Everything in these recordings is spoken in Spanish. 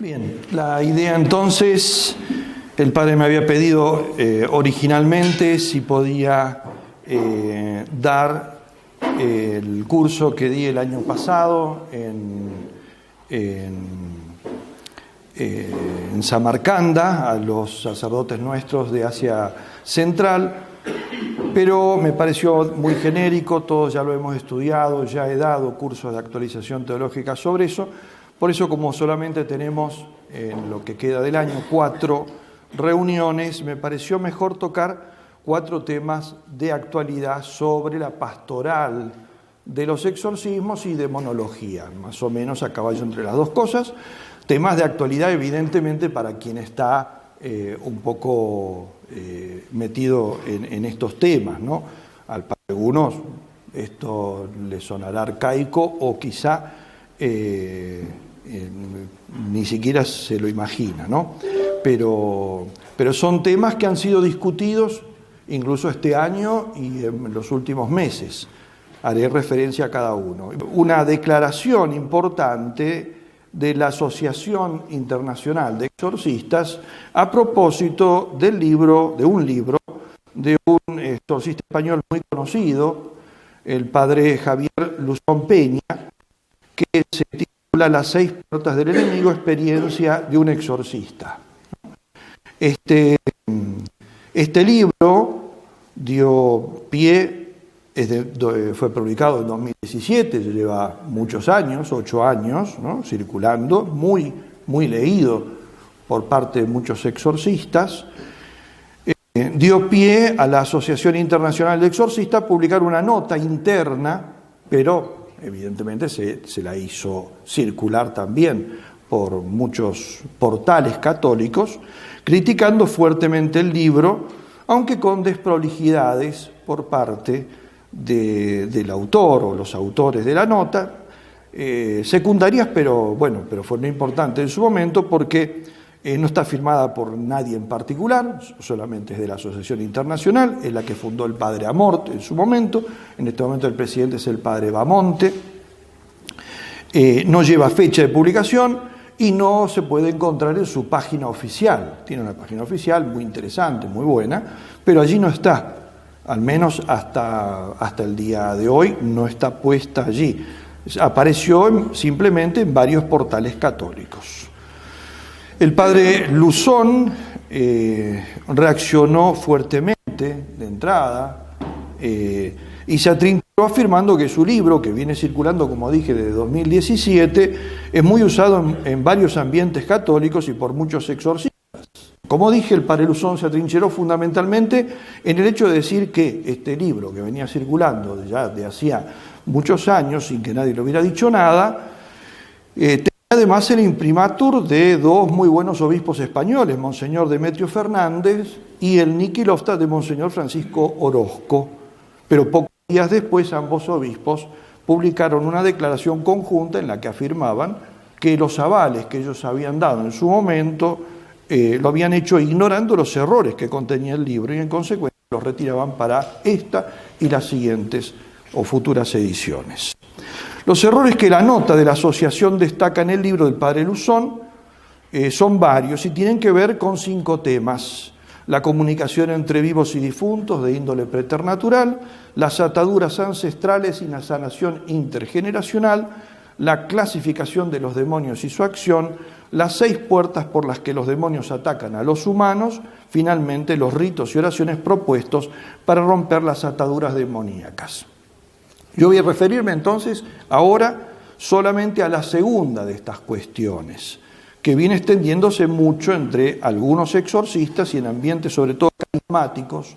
Bien, la idea entonces, el padre me había pedido originalmente si podía dar el curso que di el año pasado en Samarcanda a los sacerdotes nuestros de Asia Central, pero me pareció muy genérico, todos ya lo hemos estudiado, ya he dado cursos de actualización teológica sobre eso. Por eso, como solamente tenemos en lo que queda del año 4 reuniones, me pareció mejor tocar 4 temas de actualidad sobre la pastoral de los exorcismos y demonología, más o menos a caballo entre las dos cosas. Temas de actualidad, evidentemente, para quien está un poco metido en estos temas, ¿no? Para algunos esto les sonará arcaico o quizá ni siquiera se lo imagina, ¿no? Pero son temas que han sido discutidos incluso este año y en los últimos meses. Haré referencia a cada uno. Una declaración importante de la Asociación Internacional de Exorcistas a propósito de un libro de un exorcista español muy conocido, el padre Javier Luzón Peña, que se titula Las 6 puertas del enemigo, experiencia de un exorcista. Este libro dio pie, fue publicado en 2017, lleva muchos años, 8 años, ¿no?, circulando, muy, muy leído por parte de muchos exorcistas. Dio pie a la Asociación Internacional de Exorcistas a publicar una nota interna, pero evidentemente se la hizo circular también por muchos portales católicos, criticando fuertemente el libro, aunque con desprolijidades por parte del autor o los autores de la nota, secundarias, pero fue lo importante en su momento porque no está firmada por nadie en particular, solamente es de la Asociación Internacional, es la que fundó el padre Amort en su momento. En este momento el presidente es el padre Bamonte. No lleva fecha de publicación y no se puede encontrar en su página oficial. Tiene una página oficial muy interesante, muy buena, pero allí no está. Al menos hasta el día de hoy no está puesta allí. Apareció simplemente en varios portales católicos. El padre Luzón reaccionó fuertemente de entrada y se atrincheró afirmando que su libro, que viene circulando, como dije, desde 2017, es muy usado en varios ambientes católicos y por muchos exorcistas. Como dije, el padre Luzón se atrincheró fundamentalmente en el hecho de decir que este libro, que venía circulando ya de hacía muchos años, sin que nadie le hubiera dicho nada, tenía además el imprimatur de 2 muy buenos obispos españoles, Monseñor Demetrio Fernández y el Niquilofta de Monseñor Francisco Orozco. Pero pocos días después ambos obispos publicaron una declaración conjunta en la que afirmaban que los avales que ellos habían dado en su momento lo habían hecho ignorando los errores que contenía el libro y en consecuencia los retiraban para esta y las siguientes o futuras ediciones. Los errores que la nota de la asociación destaca en el libro del padre Luzón son varios y tienen que ver con 5 temas: la comunicación entre vivos y difuntos de índole preternatural, las ataduras ancestrales y la sanación intergeneracional, la clasificación de los demonios y su acción, las 6 puertas por las que los demonios atacan a los humanos, finalmente los ritos y oraciones propuestos para romper las ataduras demoníacas. Yo voy a referirme entonces ahora solamente a la segunda de estas cuestiones, que viene extendiéndose mucho entre algunos exorcistas y en ambientes sobre todo carismáticos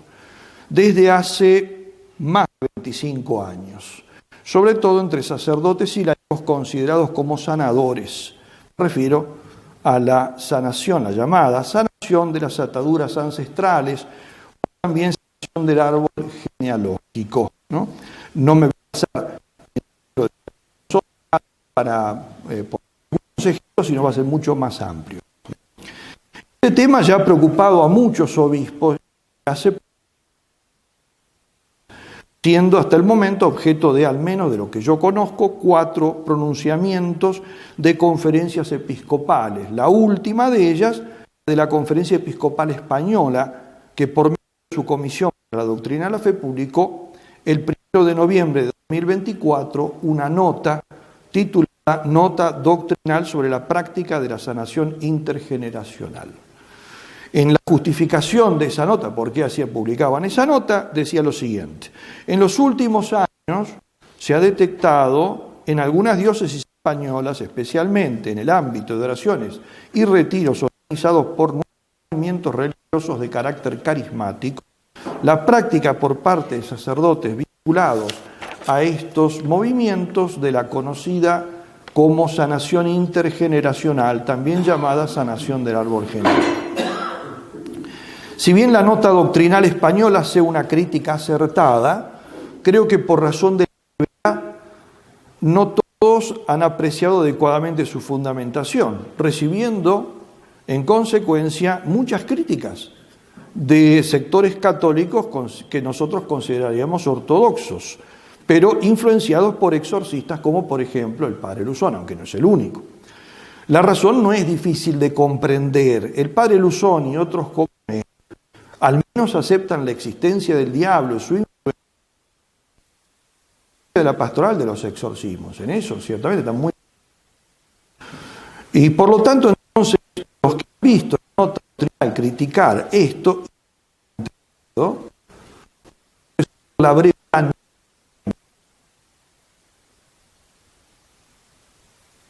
desde hace más de 25 años, sobre todo entre sacerdotes y laicos considerados como sanadores. Me refiero a la sanación, la llamada sanación de las ataduras ancestrales, o también sanación del árbol genealógico, ¿no? No me voy a pasar para poner algunos ejemplos, sino va a ser mucho más amplio. Este tema ya ha preocupado a muchos obispos. siendo hasta el momento objeto de, al menos de lo que yo conozco, 4 pronunciamientos de conferencias episcopales. La última de ellas, de la Conferencia Episcopal Española, que por medio de su Comisión para la Doctrina de la Fe publicó el 1 de noviembre de 2024 una nota titulada Nota Doctrinal sobre la práctica de la sanación intergeneracional. En la justificación de esa nota, por qué publicaban esa nota, decía lo siguiente: en los últimos años se ha detectado en algunas diócesis españolas, especialmente en el ámbito de oraciones y retiros organizados por movimientos religiosos de carácter carismático, la práctica por parte de sacerdotes vinculados a estos movimientos de la conocida como sanación intergeneracional, también llamada sanación del árbol genealógico. Si bien la nota doctrinal española hace una crítica acertada, creo que por razón de la brevedad no todos han apreciado adecuadamente su fundamentación, recibiendo en consecuencia muchas críticas de sectores católicos que nosotros consideraríamos ortodoxos, pero influenciados por exorcistas como por ejemplo el padre Luzón, aunque no es el único. La razón no es difícil de comprender. El padre Luzón y otros como él al menos aceptan la existencia del diablo, su influencia de la pastoral de los exorcismos. En eso ciertamente están muy... Y por lo tanto, entonces, los que han visto la nota doctrinal criticar esto, la breve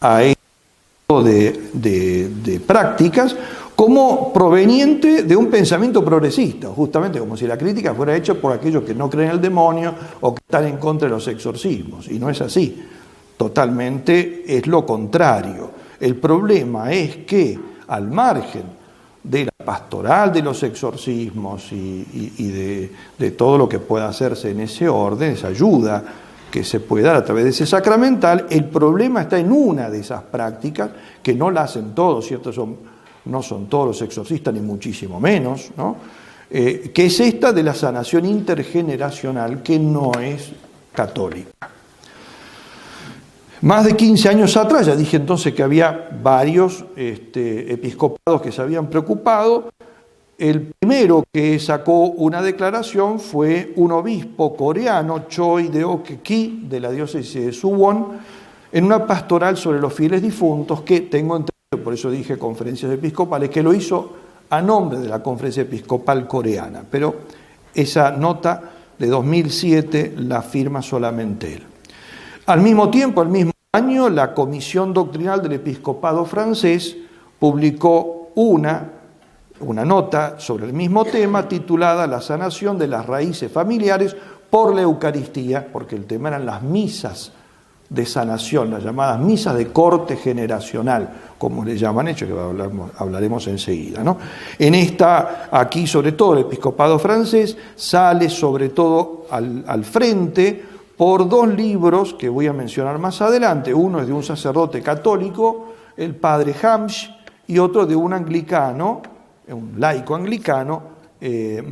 a esto de prácticas como proveniente de un pensamiento progresista, justamente como si la crítica fuera hecha por aquellos que no creen en el demonio o que están en contra de los exorcismos, y no es así, totalmente es lo contrario. El problema es que al margen de la pastoral de los exorcismos y de todo lo que pueda hacerse en ese orden, esa ayuda que se puede dar a través de ese sacramental, el problema está en una de esas prácticas, que no la hacen todos, ¿cierto? No son todos los exorcistas, ni muchísimo menos, ¿no? Que es esta de la sanación intergeneracional, que no es católica. Más de 15 años atrás, ya dije entonces que había varios episcopados que se habían preocupado. El primero que sacó una declaración fue un obispo coreano, Choi Deok-ki, de la diócesis de Suwon, en una pastoral sobre los fieles difuntos, que tengo entendido, por eso dije conferencias episcopales, que lo hizo a nombre de la conferencia episcopal coreana, pero esa nota de 2007 la firma solamente él. Al mismo tiempo, al mismo año, la Comisión Doctrinal del Episcopado francés publicó una nota sobre el mismo tema titulada La sanación de las raíces familiares por la Eucaristía, porque el tema eran las misas de sanación, las llamadas misas de corte generacional, como le llaman ellos, que hablaremos enseguida, ¿no? En esta, aquí sobre todo el episcopado francés sale sobre todo al frente por 2 libros que voy a mencionar más adelante. Uno es de un sacerdote católico, el padre Hamsch, y otro de un anglicano, un laico anglicano,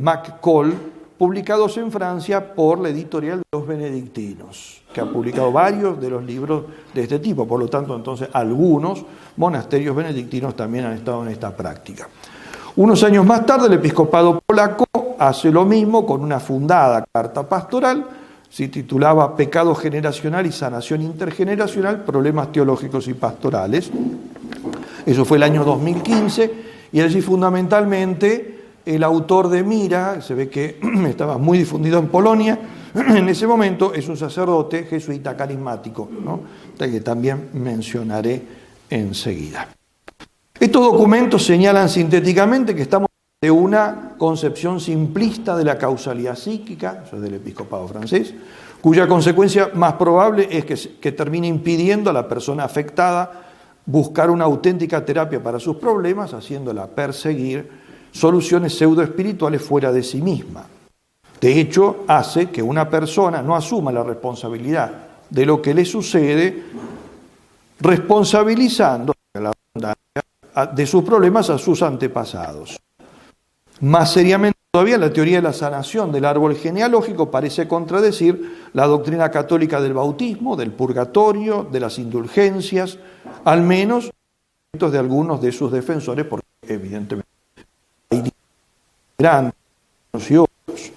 MacColl, publicados en Francia por la editorial de los benedictinos, que ha publicado varios de los libros de este tipo. Por lo tanto, entonces, algunos monasterios benedictinos también han estado en esta práctica. Unos años más tarde, el episcopado polaco hace lo mismo con una fundada carta pastoral, se titulaba Pecado generacional y sanación intergeneracional, problemas teológicos y pastorales. Eso fue el año 2015, y allí fundamentalmente el autor de Mira, se ve que estaba muy difundido en Polonia, en ese momento es un sacerdote jesuita carismático, ¿no? Que también mencionaré enseguida. Estos documentos señalan sintéticamente que estamos de una concepción simplista de la causalidad psíquica, eso es del episcopado francés, cuya consecuencia más probable es que termine impidiendo a la persona afectada buscar una auténtica terapia para sus problemas, haciéndola perseguir soluciones pseudoespirituales fuera de sí misma. De hecho, hace que una persona no asuma la responsabilidad de lo que le sucede, responsabilizando de sus problemas a sus antepasados. Más seriamente Todavía la teoría de la sanación del árbol genealógico parece contradecir la doctrina católica del bautismo, del purgatorio, de las indulgencias, al menos de algunos de sus defensores, porque evidentemente hay grandes y otros.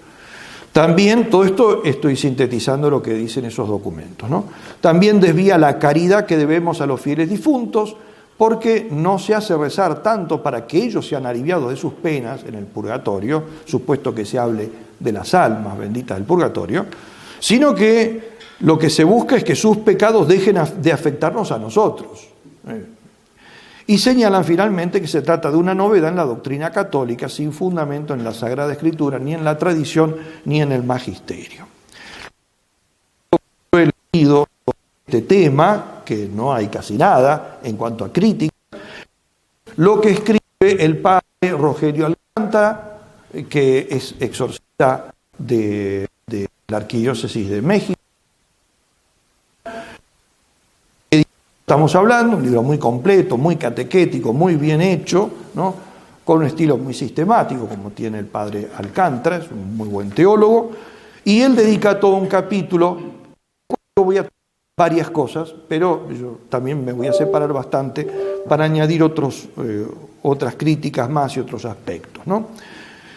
También, todo esto estoy sintetizando lo que dicen esos documentos, ¿no? También desvía la caridad que debemos a los fieles difuntos, porque no se hace rezar tanto para que ellos sean aliviados de sus penas en el purgatorio, supuesto que se hable de las almas benditas del purgatorio, sino que lo que se busca es que sus pecados dejen de afectarnos a nosotros. Y señalan finalmente que se trata de una novedad en la doctrina católica, sin fundamento en la Sagrada Escritura, ni en la tradición, ni en el magisterio. He leído este tema, que no hay casi nada en cuanto a crítica, lo que escribe el padre Rogelio Alcántara, que es exorcista de la Arquidiócesis de México. Estamos hablando, un libro muy completo, muy catequético, muy bien hecho, ¿no? Con un estilo muy sistemático, como tiene el padre Alcántara, es un muy buen teólogo, y él dedica todo un capítulo. Yo voy a varias cosas, pero yo también me voy a separar bastante para añadir otras críticas más y otros aspectos, ¿no?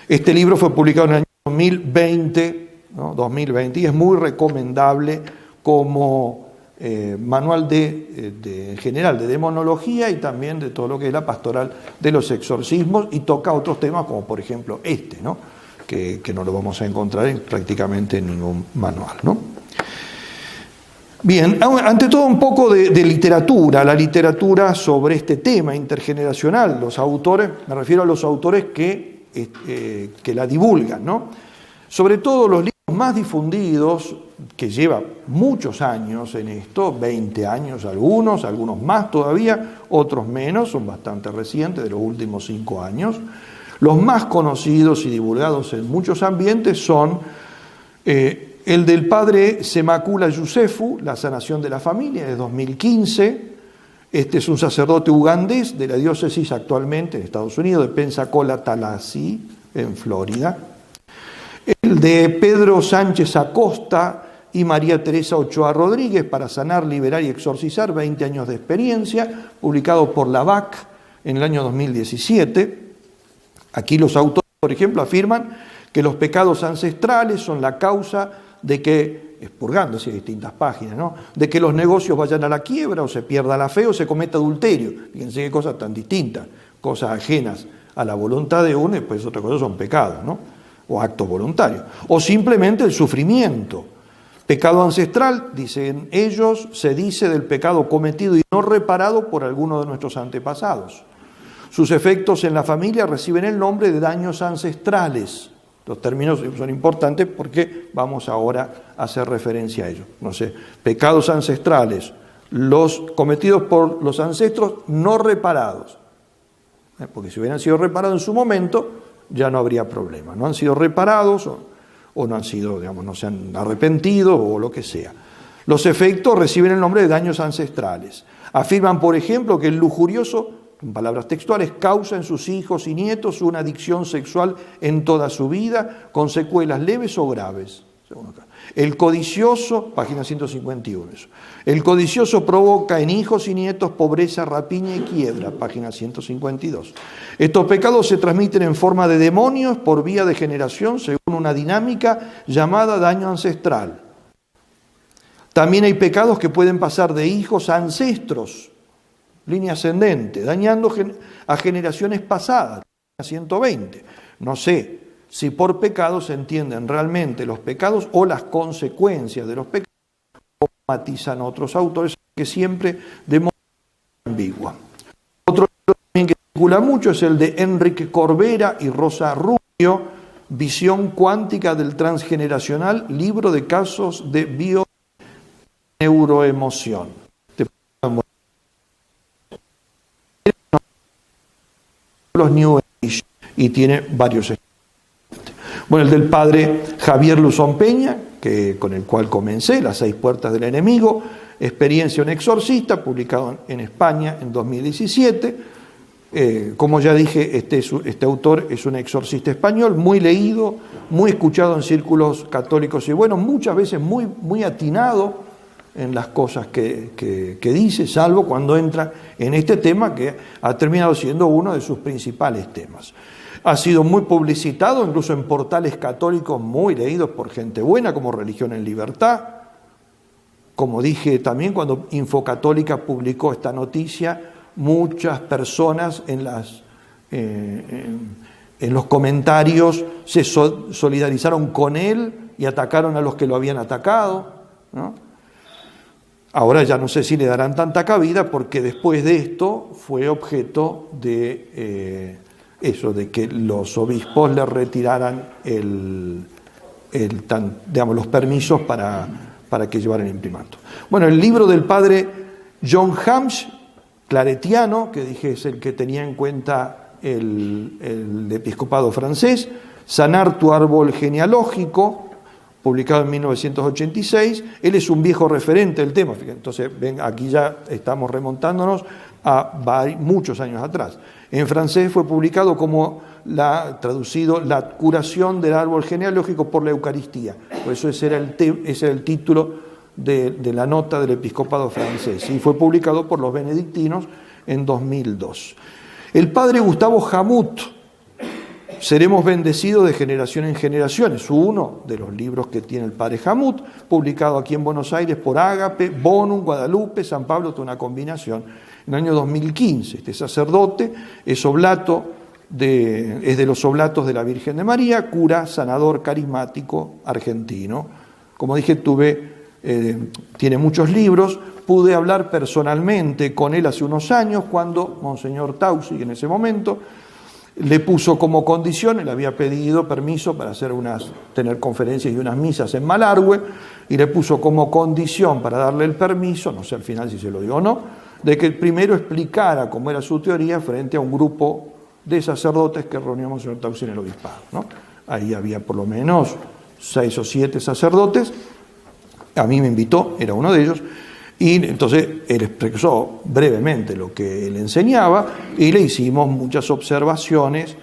Este libro fue publicado en el año 2020, ¿no? 2020, y es muy recomendable como manual general de demonología y también de todo lo que es la pastoral de los exorcismos, y toca otros temas como por ejemplo ¿no? que no lo vamos a encontrar prácticamente en ningún manual, ¿no? Bien, ante todo un poco de literatura, la literatura sobre este tema intergeneracional, los autores, me refiero a los autores que la divulgan, ¿no? Sobre todo los libros más difundidos, que llevan muchos años en esto, 20 años algunos más todavía, otros menos, son bastante recientes, de los últimos 5 años. Los más conocidos y divulgados en muchos ambientes son el del padre Semakula Yusefu, La sanación de la familia, de 2015. Este es un sacerdote ugandés de la diócesis actualmente en Estados Unidos, de Pensacola, Tallahassee, en Florida. El de Pedro Sánchez Acosta y María Teresa Ochoa Rodríguez, Para sanar, liberar y exorcizar, 20 años de experiencia, publicado por la BAC en el año 2017. Aquí los autores, por ejemplo, afirman que los pecados ancestrales son la causa de que, expurgando así distintas páginas, ¿no?, de que los negocios vayan a la quiebra, o se pierda la fe, o se cometa adulterio. Fíjense qué cosas tan distintas, cosas ajenas a la voluntad de uno, y pues otra cosa son pecados, ¿no?, o actos voluntarios. O simplemente el sufrimiento. Pecado ancestral, dicen ellos, se dice del pecado cometido y no reparado por alguno de nuestros antepasados. Sus efectos en la familia reciben el nombre de daños ancestrales. Los términos son importantes porque vamos ahora a hacer referencia a ellos. No sé, pecados ancestrales, los cometidos por los ancestros no reparados. Porque si hubieran sido reparados en su momento, ya no habría problema. No han sido reparados o no han sido, digamos, no se han arrepentido o lo que sea. Los efectos reciben el nombre de daños ancestrales. Afirman, por ejemplo, que el lujurioso, en palabras textuales, causa en sus hijos y nietos una adicción sexual en toda su vida, con secuelas leves o graves. El codicioso, página 151, eso. El codicioso provoca en hijos y nietos pobreza, rapiña y quiebra, página 152. Estos pecados se transmiten en forma de demonios por vía de generación según una dinámica llamada daño ancestral. También hay pecados que pueden pasar de hijos a ancestros, línea ascendente, dañando a generaciones pasadas, 120. No sé si por pecados se entienden realmente los pecados o las consecuencias de los pecados, como matizan otros autores, que siempre de modo ambigua. Otro libro también que circula mucho es el de Enrique Corbera y Rosa Rubio, Visión cuántica del transgeneracional, libro de casos de neuroemoción. Los New Age, y tiene varios. Bueno, el del padre Javier Luzón Peña, con el cual comencé, Las 6 puertas del enemigo, experiencia de un exorcista, publicado en España en 2017. Como ya dije, este autor es un exorcista español, muy leído, muy escuchado en círculos católicos y bueno, muchas veces muy atinado en las cosas que dice, salvo cuando entra en este tema que ha terminado siendo uno de sus principales temas. Ha sido muy publicitado, incluso en portales católicos muy leídos por gente buena, como Religión en Libertad. Como dije también, cuando Infocatólica publicó esta noticia, muchas personas en los comentarios se solidarizaron con él y atacaron a los que lo habían atacado, ¿no? Ahora ya no sé si le darán tanta cabida porque después de esto fue objeto de de que los obispos le retiraran los permisos para que llevaran el imprimato. Bueno, el libro del padre John Hamsh, claretiano, que dije es el que tenía en cuenta el episcopado francés, Sanar tu árbol genealógico, publicado en 1986, él es un viejo referente del tema, entonces ven, aquí ya estamos remontándonos a muchos años atrás. En francés fue publicado como traducido La curación del árbol genealógico por la Eucaristía, por eso ese era el título de la nota del episcopado francés, y fue publicado por los benedictinos en 2002. El padre Gustavo Jamut, Seremos bendecidos de generación en generación, es uno de los libros que tiene el padre Jamut, publicado aquí en Buenos Aires por Ágape, Bonum, Guadalupe, San Pablo, toda una combinación, en el año 2015. Este sacerdote es de los oblatos de la Virgen de María, cura, sanador carismático argentino. Como dije, tiene muchos libros, pude hablar personalmente con él hace unos años cuando Monseñor Tausi, en ese momento, le puso como condición, él había pedido permiso para tener conferencias y unas misas en Malargüe, y le puso como condición para darle el permiso, no sé al final si se lo dio o no, de que primero explicara cómo era su teoría frente a un grupo de sacerdotes que reunió Monseñor Tausi en el obispado, ¿no? Ahí había por lo menos 6 o 7 sacerdotes, a mí me invitó, era uno de ellos, y entonces él expresó brevemente lo que él enseñaba y le hicimos muchas observaciones.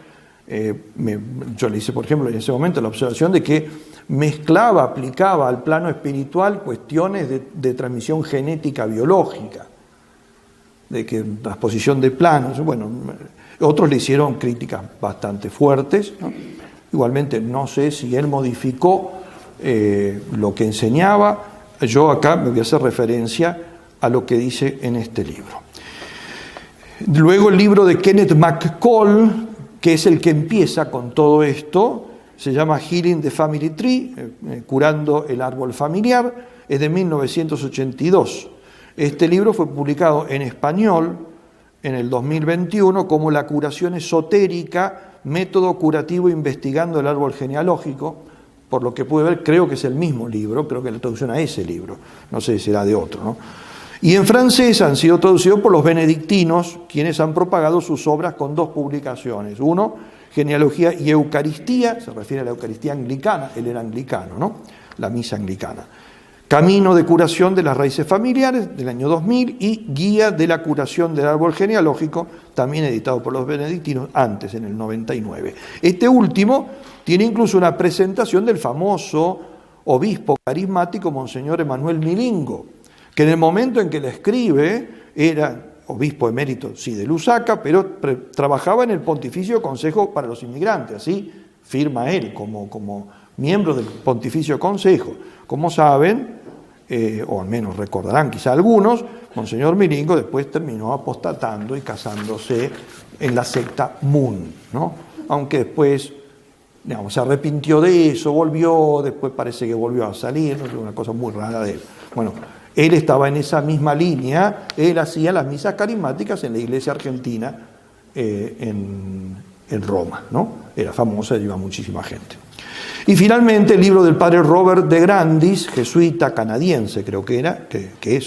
Yo le hice, por ejemplo, en ese momento la observación de que aplicaba al plano espiritual cuestiones de transmisión genética biológica, de que transposición de planos, bueno, otros le hicieron críticas bastante fuertes, ¿no? Igualmente no sé si él modificó lo que enseñaba. Yo acá me voy a hacer referencia a lo que dice en este libro. Luego el libro de Kenneth McCall, que es el que empieza con todo esto, se llama Healing the Family Tree, curando el árbol familiar, es de 1982. Este libro fue publicado en español en el 2021 como La curación esotérica, método curativo investigando el árbol genealógico. Por lo que pude ver, creo que es el mismo libro, creo que la traducción a ese libro, no sé si será de otro, ¿no? Y en francés han sido traducidos por los benedictinos, quienes han propagado sus obras con 2 publicaciones. Uno, Genealogía y Eucaristía, se refiere a la Eucaristía anglicana, él era anglicano, ¿no? La misa anglicana. Camino de curación de las raíces familiares, del año 2000, y Guía de la curación del árbol genealógico, también editado por los benedictinos, antes, en el 99. Este último tiene incluso una presentación del famoso obispo carismático Monseñor Emanuel Milingo, que en el momento en que la escribe era obispo emérito, sí, de Lusaka, pero trabajaba en el Pontificio Consejo para los Inmigrantes, así firma él como miembro del Pontificio Consejo. Como saben, o al menos recordarán quizá algunos, Monseñor Milingo después terminó apostatando y casándose en la secta Mun, ¿no? Aunque después, digamos, se arrepintió de eso, volvió, después parece que volvió a salir, ¿no? Una cosa muy rara de él. Bueno, él estaba en esa misma línea, él hacía las misas carismáticas en la iglesia argentina en Roma, ¿no? Era famosa, lleva muchísima gente. Y finalmente el libro del padre Robert de Grandis, jesuita canadiense creo que era, que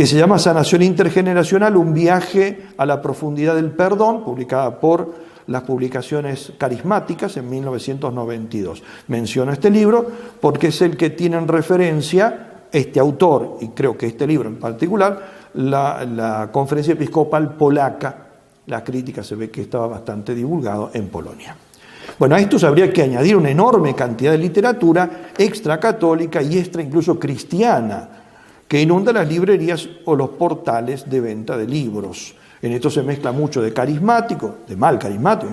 se llama Sanación Intergeneracional, un viaje a la profundidad del perdón, publicada por las publicaciones carismáticas en 1992. Menciono este libro porque es el que tiene en referencia este autor, y creo que este libro en particular, la Conferencia Episcopal Polaca. La crítica se ve que estaba bastante divulgado en Polonia. Bueno, a esto habría que añadir una enorme cantidad de literatura extracatólica y extra incluso cristiana, que inunda las librerías o los portales de venta de libros. En esto se mezcla mucho de carismático, de mal carismático,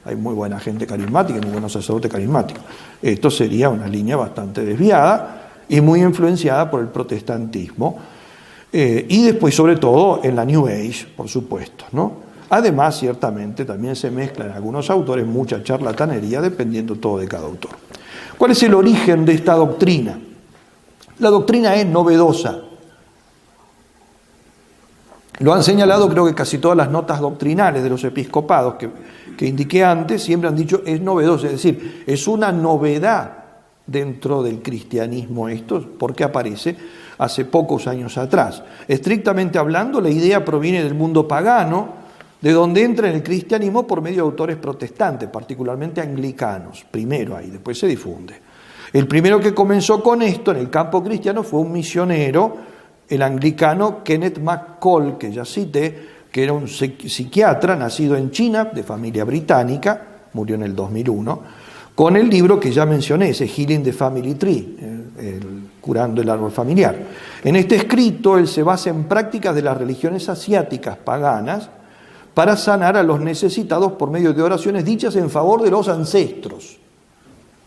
hay muy buena gente carismática y muy buenos sacerdotes carismáticos. Esto sería una línea bastante desviada y muy influenciada por el protestantismo, y después sobre todo en la New Age, por supuesto, ¿no? Además, ciertamente, también se mezcla en algunos autores mucha charlatanería, dependiendo todo de cada autor. ¿Cuál es el origen de esta doctrina? La doctrina es novedosa. Lo han señalado, creo que casi todas las notas doctrinales de los episcopados que indiqué antes, siempre han dicho es novedosa, es decir, es una novedad dentro del cristianismo esto, porque aparece hace pocos años atrás. Estrictamente hablando, la idea proviene del mundo pagano, de donde entra en el cristianismo por medio de autores protestantes, particularmente anglicanos. Primero ahí, después se difunde. El primero que comenzó con esto en el campo cristiano fue un misionero, el anglicano Kenneth McCall, que ya cité, que era un psiquiatra nacido en China, de familia británica, murió en el 2001, con el libro que ya mencioné, ese Healing the Family Tree, curando el árbol familiar. En este escrito él se basa en prácticas de las religiones asiáticas paganas, para sanar a los necesitados por medio de oraciones dichas en favor de los ancestros,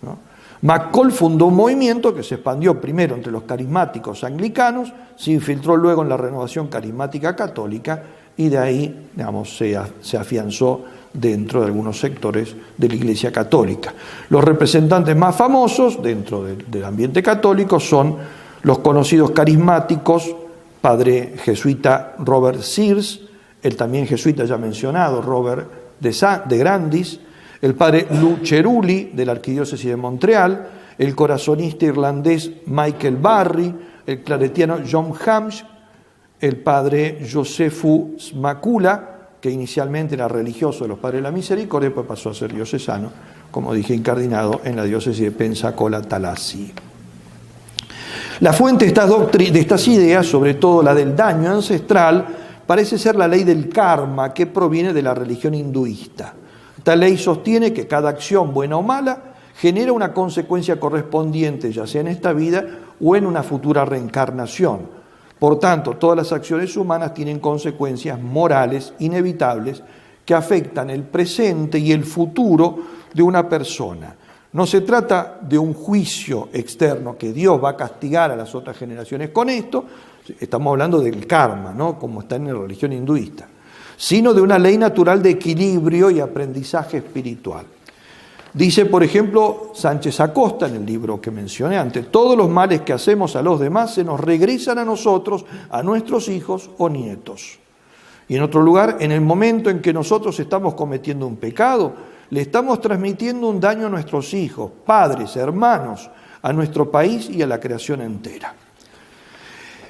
¿no? McCall fundó un movimiento que se expandió primero entre los carismáticos anglicanos, se infiltró luego en la renovación carismática católica y de ahí, digamos, se afianzó dentro de algunos sectores de la Iglesia Católica. Los representantes más famosos dentro del ambiente católico son los conocidos carismáticos, padre jesuita Robert Sears, el también jesuita ya mencionado, Robert de Grandis, el padre Lou Cerulli, de la Arquidiócesis de Montreal, el corazonista irlandés Michael Barry, el claretiano John Hamsh, el padre Josefu Smakula, que inicialmente era religioso de los Padres de la Misericordia, después pasó a ser diocesano, como dije, incardinado en la diócesis de Pensacola-Tallahassee. La fuente de estas ideas, sobre todo la del daño ancestral, parece ser la ley del karma, que proviene de la religión hinduista. Esta ley sostiene que cada acción, buena o mala, genera una consecuencia correspondiente, ya sea en esta vida o en una futura reencarnación. Por tanto, todas las acciones humanas tienen consecuencias morales inevitables que afectan el presente y el futuro de una persona. No se trata de un juicio externo que Dios va a castigar a las otras generaciones con esto, estamos hablando del karma, ¿no?, como está en la religión hinduista, sino de una ley natural de equilibrio y aprendizaje espiritual. Dice, por ejemplo, Sánchez Acosta en el libro que mencioné antes, todos los males que hacemos a los demás se nos regresan a nosotros, a nuestros hijos o nietos. Y en otro lugar, en el momento en que nosotros estamos cometiendo un pecado, le estamos transmitiendo un daño a nuestros hijos, padres, hermanos, a nuestro país y a la creación entera.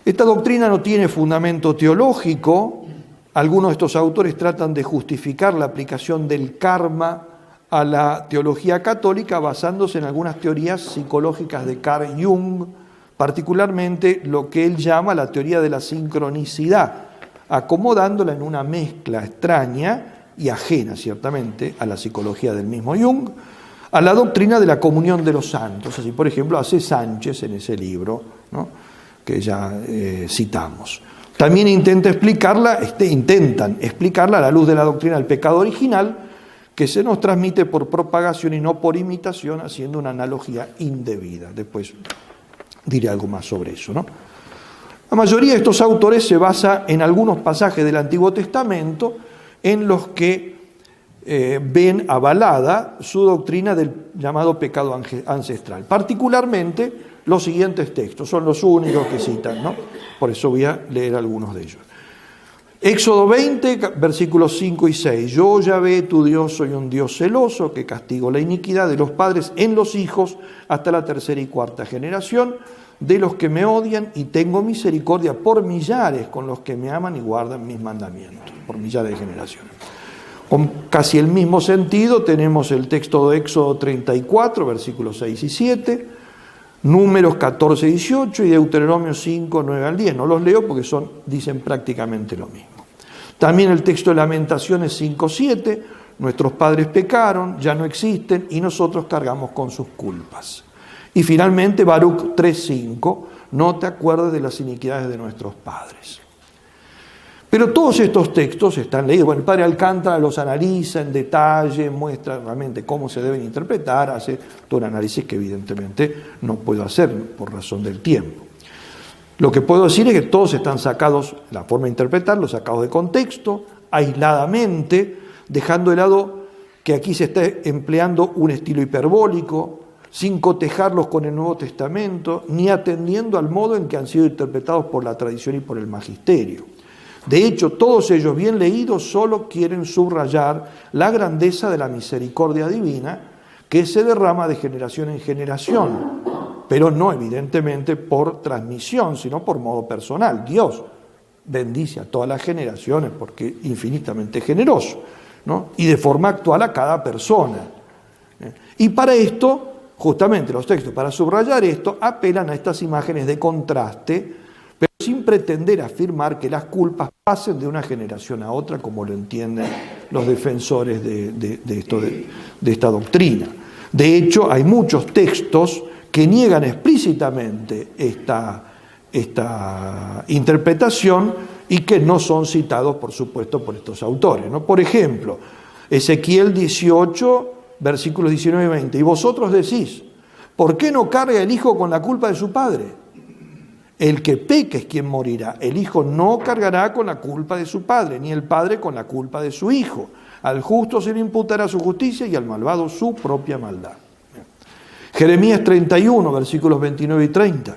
Esta doctrina no tiene fundamento teológico. Algunos de estos autores tratan de justificar la aplicación del karma a la teología católica basándose en algunas teorías psicológicas de Carl Jung, particularmente lo que él llama la teoría de la sincronicidad, acomodándola en una mezcla extraña y ajena, ciertamente, a la psicología del mismo Jung, a la doctrina de la comunión de los santos. Así, por ejemplo, hace Sánchez en ese libro, ¿no?, que ya citamos. También intentan explicarla a la luz de la doctrina del pecado original, que se nos transmite por propagación y no por imitación, haciendo una analogía indebida. Después diré algo más sobre eso, ¿no? La mayoría de estos autores se basa en algunos pasajes del Antiguo Testamento en los que ven avalada su doctrina del llamado pecado ancestral. Particularmente los siguientes textos, son los únicos que citan, ¿no? Por eso voy a leer algunos de ellos. Éxodo 20, versículos 5 y 6. Yo, Yahvé, tu Dios, soy un Dios celoso que castigo la iniquidad de los padres en los hijos hasta la tercera y cuarta generación de los que me odian, y tengo misericordia por millares con los que me aman y guardan mis mandamientos, por millares de generaciones. Con casi el mismo sentido tenemos el texto de Éxodo 34, versículos 6 y 7. Números 14, 18 y Deuteronomio 5, 9 al 10. No los leo porque dicen prácticamente lo mismo. También el texto de Lamentaciones 5, 7. Nuestros padres pecaron, ya no existen y nosotros cargamos con sus culpas. Y finalmente Baruch 3, 5. No te acuerdes de las iniquidades de nuestros padres. Pero todos estos textos están leídos. Bueno, el padre Alcántara los analiza en detalle, muestra realmente cómo se deben interpretar, hace todo un análisis que evidentemente no puedo hacer por razón del tiempo. Lo que puedo decir es que todos están sacados, la forma de interpretarlos, sacados de contexto, aisladamente, dejando de lado que aquí se está empleando un estilo hiperbólico, sin cotejarlos con el Nuevo Testamento, ni atendiendo al modo en que han sido interpretados por la tradición y por el magisterio. De hecho, todos ellos bien leídos solo quieren subrayar la grandeza de la misericordia divina que se derrama de generación en generación, pero no evidentemente por transmisión, sino por modo personal. Dios bendice a todas las generaciones porque es infinitamente generoso, ¿no? Y de forma actual a cada persona. Y para esto, justamente los textos, para subrayar esto, apelan a estas imágenes de contraste, pero sin pretender afirmar que las culpas pasen de una generación a otra, como lo entienden los defensores de esta doctrina. De hecho, hay muchos textos que niegan explícitamente esta interpretación y que no son citados, por supuesto, por estos autores, ¿no? Por ejemplo, Ezequiel 18, versículos 19 y 20. Y vosotros decís, ¿por qué no carga el hijo con la culpa de su padre? El que peque es quien morirá. El hijo no cargará con la culpa de su padre, ni el padre con la culpa de su hijo. Al justo se le imputará su justicia y al malvado su propia maldad. Jeremías 31, versículos 29 y 30.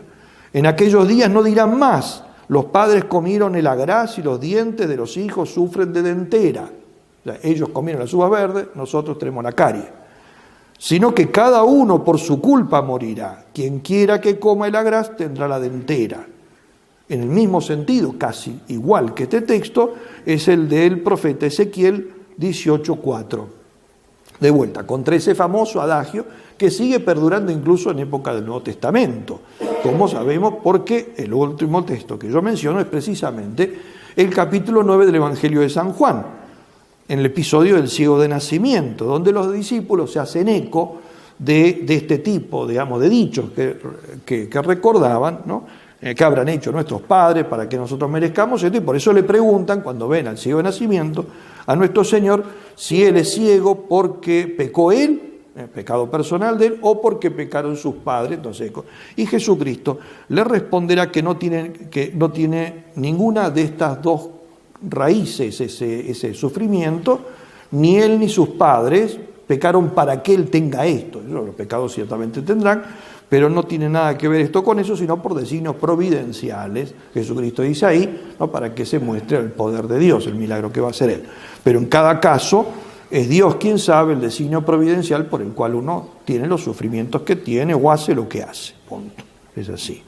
En aquellos días no dirán más, los padres comieron el agraz y los dientes de los hijos sufren de dentera. O sea, ellos comieron las uvas verdes, nosotros tenemos la carie. Sino que cada uno por su culpa morirá. Quien quiera que coma el agraz tendrá la dentera. En el mismo sentido, casi igual que este texto, es el del profeta Ezequiel 18:4. De vuelta, contra ese famoso adagio que sigue perdurando incluso en época del Nuevo Testamento. Como sabemos, porque el último texto que yo menciono es precisamente el capítulo 9 del Evangelio de San Juan, en el episodio del ciego de nacimiento, donde los discípulos se hacen eco de este tipo, digamos, de dichos que recordaban, ¿no? Que habrán hecho nuestros padres para que nosotros merezcamos esto, y por eso le preguntan, cuando ven al ciego de nacimiento, a nuestro Señor, si Él es ciego porque pecó Él, pecado personal de Él, o porque pecaron sus padres. Entonces, y Jesucristo le responderá que no tiene ninguna de estas dos raíces ese sufrimiento, ni él ni sus padres pecaron para que él tenga esto. Los pecados ciertamente tendrán, pero no tiene nada que ver esto con eso, sino por designios providenciales. Jesucristo dice ahí, ¿no? Para que se muestre el poder de Dios, el milagro que va a hacer Él. Pero en cada caso es Dios quien sabe el designio providencial por el cual uno tiene los sufrimientos que tiene o hace lo que hace. Punto. Es así.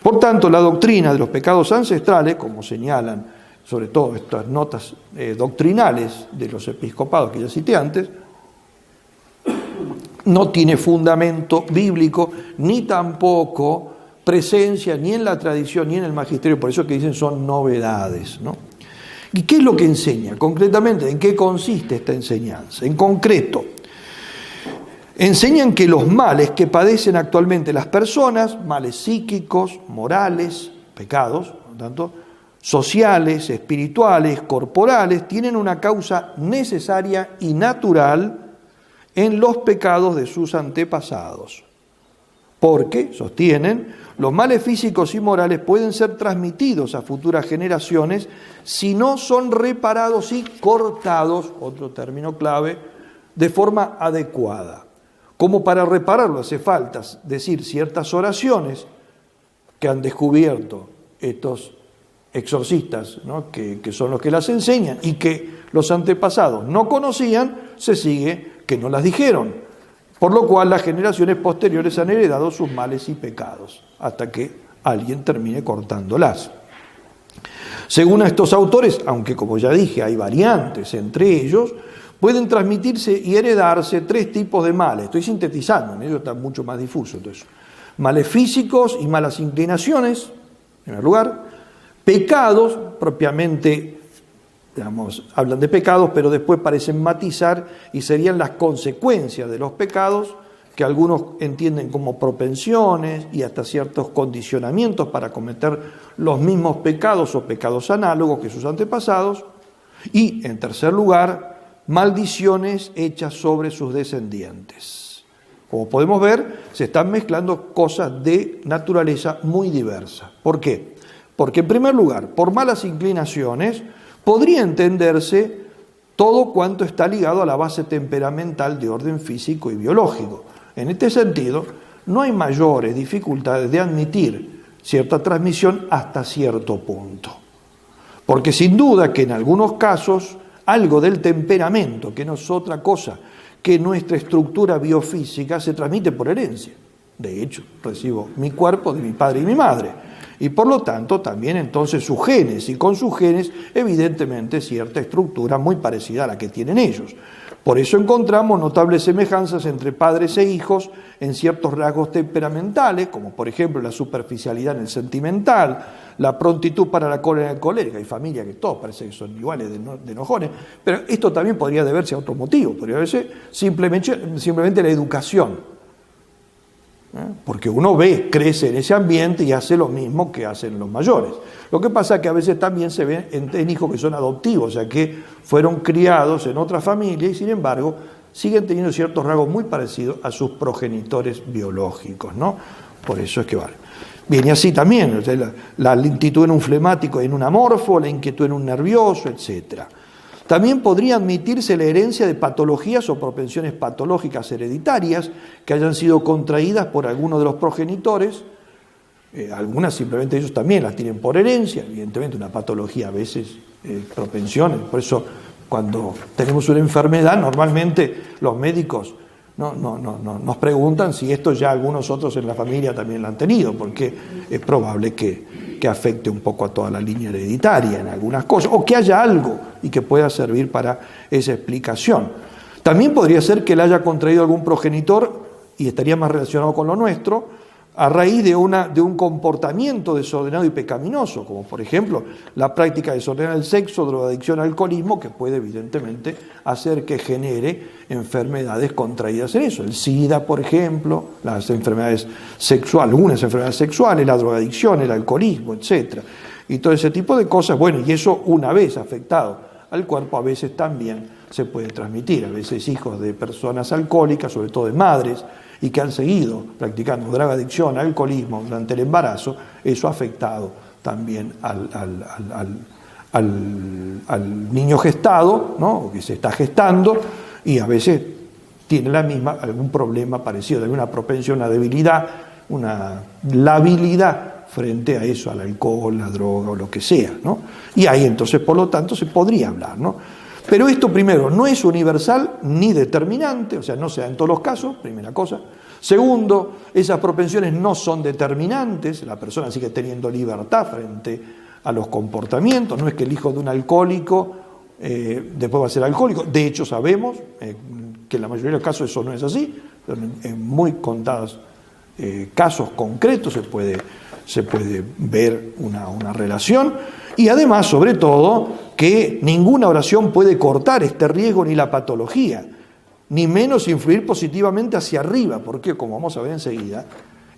Por tanto, la doctrina de los pecados ancestrales, como señalan sobre todo estas notas doctrinales de los episcopados que ya cité antes, no tiene fundamento bíblico, ni tampoco presencia ni en la tradición ni en el magisterio, por eso que dicen son novedades, ¿no? ¿Y qué es lo que enseña? Concretamente, ¿en qué consiste esta enseñanza? En concreto, enseñan que los males que padecen actualmente las personas, males psíquicos, morales, pecados, por lo tanto, sociales, espirituales, corporales, tienen una causa necesaria y natural en los pecados de sus antepasados. Porque, sostienen, los males físicos y morales pueden ser transmitidos a futuras generaciones si no son reparados y cortados, otro término clave, de forma adecuada. Como para repararlo hace falta decir ciertas oraciones que han descubierto estos exorcistas, ¿no? que son los que las enseñan y que los antepasados no conocían, se sigue que no las dijeron, por lo cual las generaciones posteriores han heredado sus males y pecados, hasta que alguien termine cortándolas. Según estos autores, aunque como ya dije hay variantes entre ellos, pueden transmitirse y heredarse tres tipos de males. Estoy sintetizando, en ello está mucho más difuso todo eso. Males físicos y malas inclinaciones, en primer lugar. Pecados, propiamente, digamos, hablan de pecados, pero después parecen matizar y serían las consecuencias de los pecados, que algunos entienden como propensiones y hasta ciertos condicionamientos para cometer los mismos pecados o pecados análogos que sus antepasados. Y, en tercer lugar, maldiciones hechas sobre sus descendientes. Como podemos ver, se están mezclando cosas de naturaleza muy diversa. ¿Por qué? Porque, en primer lugar, por malas inclinaciones, podría entenderse todo cuanto está ligado a la base temperamental de orden físico y biológico. En este sentido, no hay mayores dificultades de admitir cierta transmisión hasta cierto punto. Porque sin duda que en algunos casos algo del temperamento, que no es otra cosa que nuestra estructura biofísica, se transmite por herencia. De hecho, recibo mi cuerpo de mi padre y mi madre. Y por lo tanto también entonces sus genes, y con sus genes evidentemente cierta estructura muy parecida a la que tienen ellos. Por eso encontramos notables semejanzas entre padres e hijos en ciertos rasgos temperamentales, como por ejemplo la superficialidad en el sentimental, la prontitud para la cólera colérica. Hay familias que todos parece que son iguales de enojones, pero esto también podría deberse a otro motivo, podría deberse simplemente a la educación. Porque uno ve, crece en ese ambiente y hace lo mismo que hacen los mayores. Lo que pasa es que a veces también se ve en hijos que son adoptivos, o sea que fueron criados en otra familia y sin embargo siguen teniendo ciertos rasgos muy parecidos a sus progenitores biológicos, ¿no? Por eso es que vale. Viene así también, o sea, la lentitud en un flemático, en un amorfo, la inquietud en un nervioso, etcétera. También podría admitirse la herencia de patologías o propensiones patológicas hereditarias que hayan sido contraídas por alguno de los progenitores. Algunas simplemente ellos también las tienen por herencia, evidentemente una patología a veces propensiones. Por eso cuando tenemos una enfermedad normalmente los médicos nos preguntan si esto ya algunos otros en la familia también lo han tenido, porque es probable que afecte un poco a toda la línea hereditaria en algunas cosas, o que haya algo y que pueda servir para esa explicación. También podría ser que él haya contraído algún progenitor, y estaría más relacionado con lo nuestro, a raíz de un comportamiento desordenado y pecaminoso, como por ejemplo la práctica desordenada del sexo, drogadicción, alcoholismo, que puede evidentemente hacer que genere enfermedades contraídas en eso. El SIDA, por ejemplo, las enfermedades sexuales, algunas enfermedades sexuales, la drogadicción, el alcoholismo, etc. Y todo ese tipo de cosas, bueno, y eso una vez afectado al cuerpo, a veces también se puede transmitir. A veces hijos de personas alcohólicas, sobre todo de madres, y que han seguido practicando drogadicción, alcoholismo durante el embarazo, eso ha afectado también al niño gestado, ¿no? O que se está gestando, y a veces tiene algún problema parecido, alguna propensión, una debilidad, una labilidad frente a eso, al alcohol, la droga o lo que sea, ¿no? Y ahí entonces, por lo tanto, se podría hablar, ¿no? Pero esto, primero, no es universal ni determinante, o sea, no se da en todos los casos, primera cosa. Segundo, esas propensiones no son determinantes, la persona sigue teniendo libertad frente a los comportamientos, no es que el hijo de un alcohólico después va a ser alcohólico. De hecho, sabemos que en la mayoría de los casos eso no es así, pero en muy contados casos concretos se puede ver una relación. Y además, sobre todo, que ninguna oración puede cortar este riesgo ni la patología, ni menos influir positivamente hacia arriba, porque, como vamos a ver enseguida,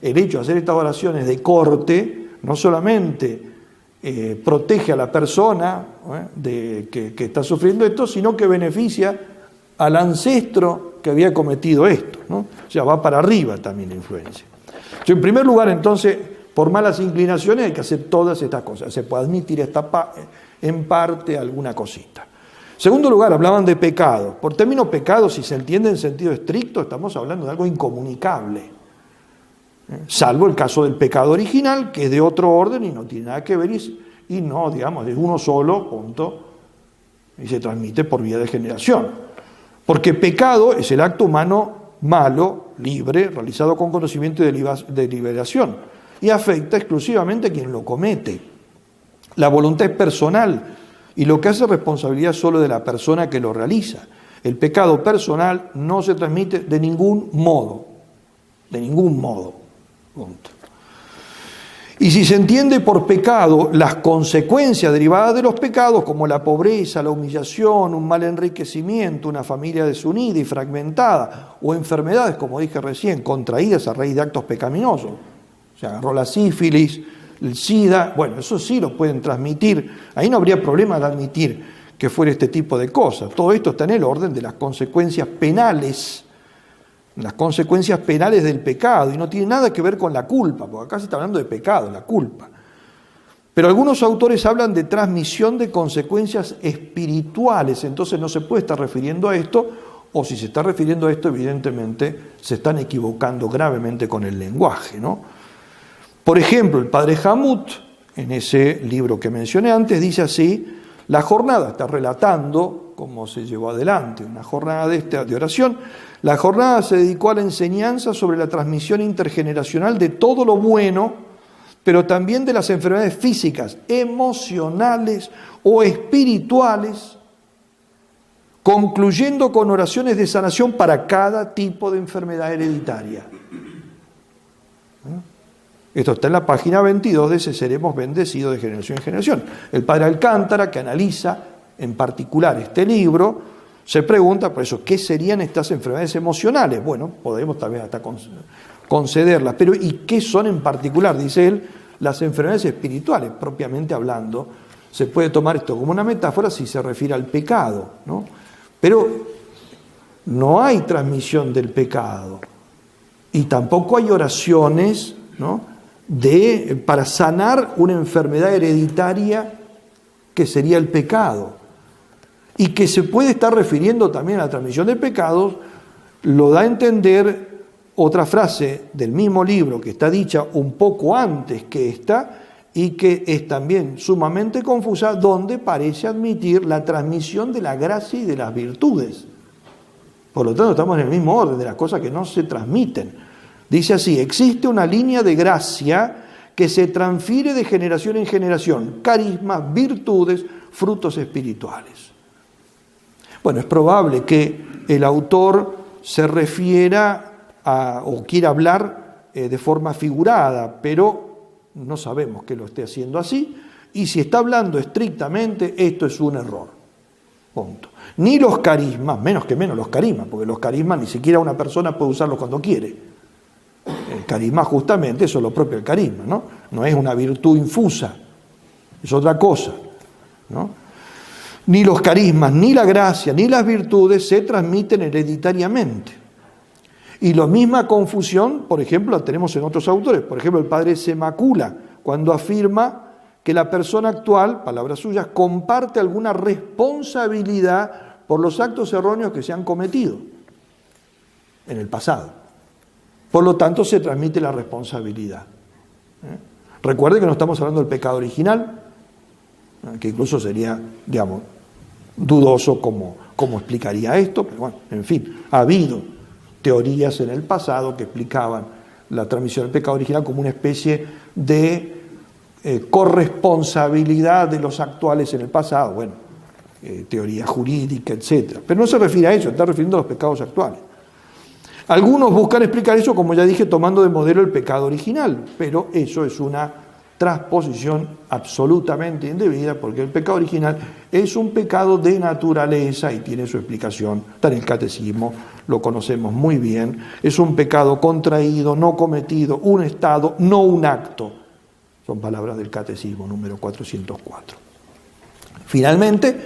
el hecho de hacer estas oraciones de corte no solamente protege a la persona que está sufriendo esto, sino que beneficia al ancestro que había cometido esto, ¿no? O sea, va para arriba también la influencia. En primer lugar, entonces, por malas inclinaciones hay que hacer todas estas cosas. Se puede admitir en parte alguna cosita. En segundo lugar, hablaban de pecado. Por término pecado, si se entiende en sentido estricto, estamos hablando de algo incomunicable. Salvo el caso del pecado original, que es de otro orden y no tiene nada que ver, y no, digamos, es uno solo, punto, y se transmite por vía de generación. Porque pecado es el acto humano malo, libre, realizado con conocimiento y deliberación, y afecta exclusivamente a quien lo comete. La voluntad es personal, y lo que hace responsabilidad solo de la persona que lo realiza. El pecado personal no se transmite de ningún modo, Punto. Y si se entiende por pecado las consecuencias derivadas de los pecados, como la pobreza, la humillación, un mal enriquecimiento, una familia desunida y fragmentada, o enfermedades, como dije recién, contraídas a raíz de actos pecaminosos, se agarró la sífilis, el SIDA, bueno, eso sí lo pueden transmitir, ahí no habría problema de admitir que fuera este tipo de cosas. Todo esto está en el orden de las consecuencias penales del pecado, y no tiene nada que ver con la culpa, porque acá se está hablando de pecado, la culpa. Pero algunos autores hablan de transmisión de consecuencias espirituales, entonces no se puede estar refiriendo a esto, o si se está refiriendo a esto, evidentemente se están equivocando gravemente con el lenguaje, ¿no? Por ejemplo, el padre Hamut, en ese libro que mencioné antes, dice así: la jornada, está relatando cómo se llevó adelante una jornada de oración. La jornada se dedicó a la enseñanza sobre la transmisión intergeneracional de todo lo bueno, pero también de las enfermedades físicas, emocionales o espirituales, concluyendo con oraciones de sanación para cada tipo de enfermedad hereditaria. Esto está en la página 22 de ese Seremos Bendecidos de Generación en Generación. El padre Alcántara, que analiza en particular este libro, se pregunta por eso, ¿qué serían estas enfermedades emocionales? Bueno, podemos también hasta concederlas, pero ¿y qué son en particular? Dice él, las enfermedades espirituales, propiamente hablando. Se puede tomar esto como una metáfora si se refiere al pecado, ¿no? Pero no hay transmisión del pecado y tampoco hay oraciones, ¿no?, para sanar una enfermedad hereditaria que sería el pecado. Y que se puede estar refiriendo también a la transmisión de pecados, lo da a entender otra frase del mismo libro que está dicha un poco antes que esta y que es también sumamente confusa, donde parece admitir la transmisión de la gracia y de las virtudes. Por lo tanto, estamos en el mismo orden de las cosas que no se transmiten. Dice así: existe una línea de gracia que se transfiere de generación en generación, carismas, virtudes, frutos espirituales. Bueno, es probable que el autor se refiera o quiera hablar de forma figurada, pero no sabemos que lo esté haciendo así, y si está hablando estrictamente, esto es un error. Punto. Ni los carismas, menos los carismas, porque los carismas ni siquiera una persona puede usarlos cuando quiere. El carisma justamente, eso es lo propio del carisma, ¿no? No es una virtud infusa, es otra cosa, ¿no? Ni los carismas, ni la gracia, ni las virtudes se transmiten hereditariamente. Y la misma confusión, por ejemplo, la tenemos en otros autores. Por ejemplo, el padre Semacula, cuando afirma que la persona actual, palabras suyas, comparte alguna responsabilidad por los actos erróneos que se han cometido en el pasado. Por lo tanto, se transmite la responsabilidad. Recuerde que no estamos hablando del pecado original, que incluso sería, digamos, dudoso cómo explicaría esto, pero bueno, en fin, ha habido teorías en el pasado que explicaban la transmisión del pecado original como una especie de corresponsabilidad de los actuales en el pasado, bueno, teoría jurídica, etc. Pero no se refiere a eso, está refiriendo a los pecados actuales. Algunos buscan explicar eso, como ya dije, tomando de modelo el pecado original, pero eso es una transposición absolutamente indebida, porque el pecado original es un pecado de naturaleza y tiene su explicación, está en el catecismo, lo conocemos muy bien, es un pecado contraído, no cometido, un estado, no un acto. Son palabras del catecismo número 404. Finalmente,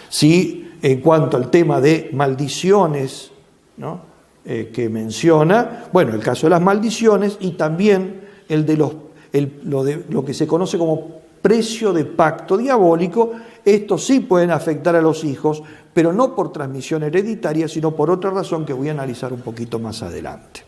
si en cuanto al tema de maldiciones, ¿no?, que menciona, bueno, el caso de las maldiciones y también el de lo que se conoce como precio de pacto diabólico, estos sí pueden afectar a los hijos, pero no por transmisión hereditaria, sino por otra razón que voy a analizar un poquito más adelante.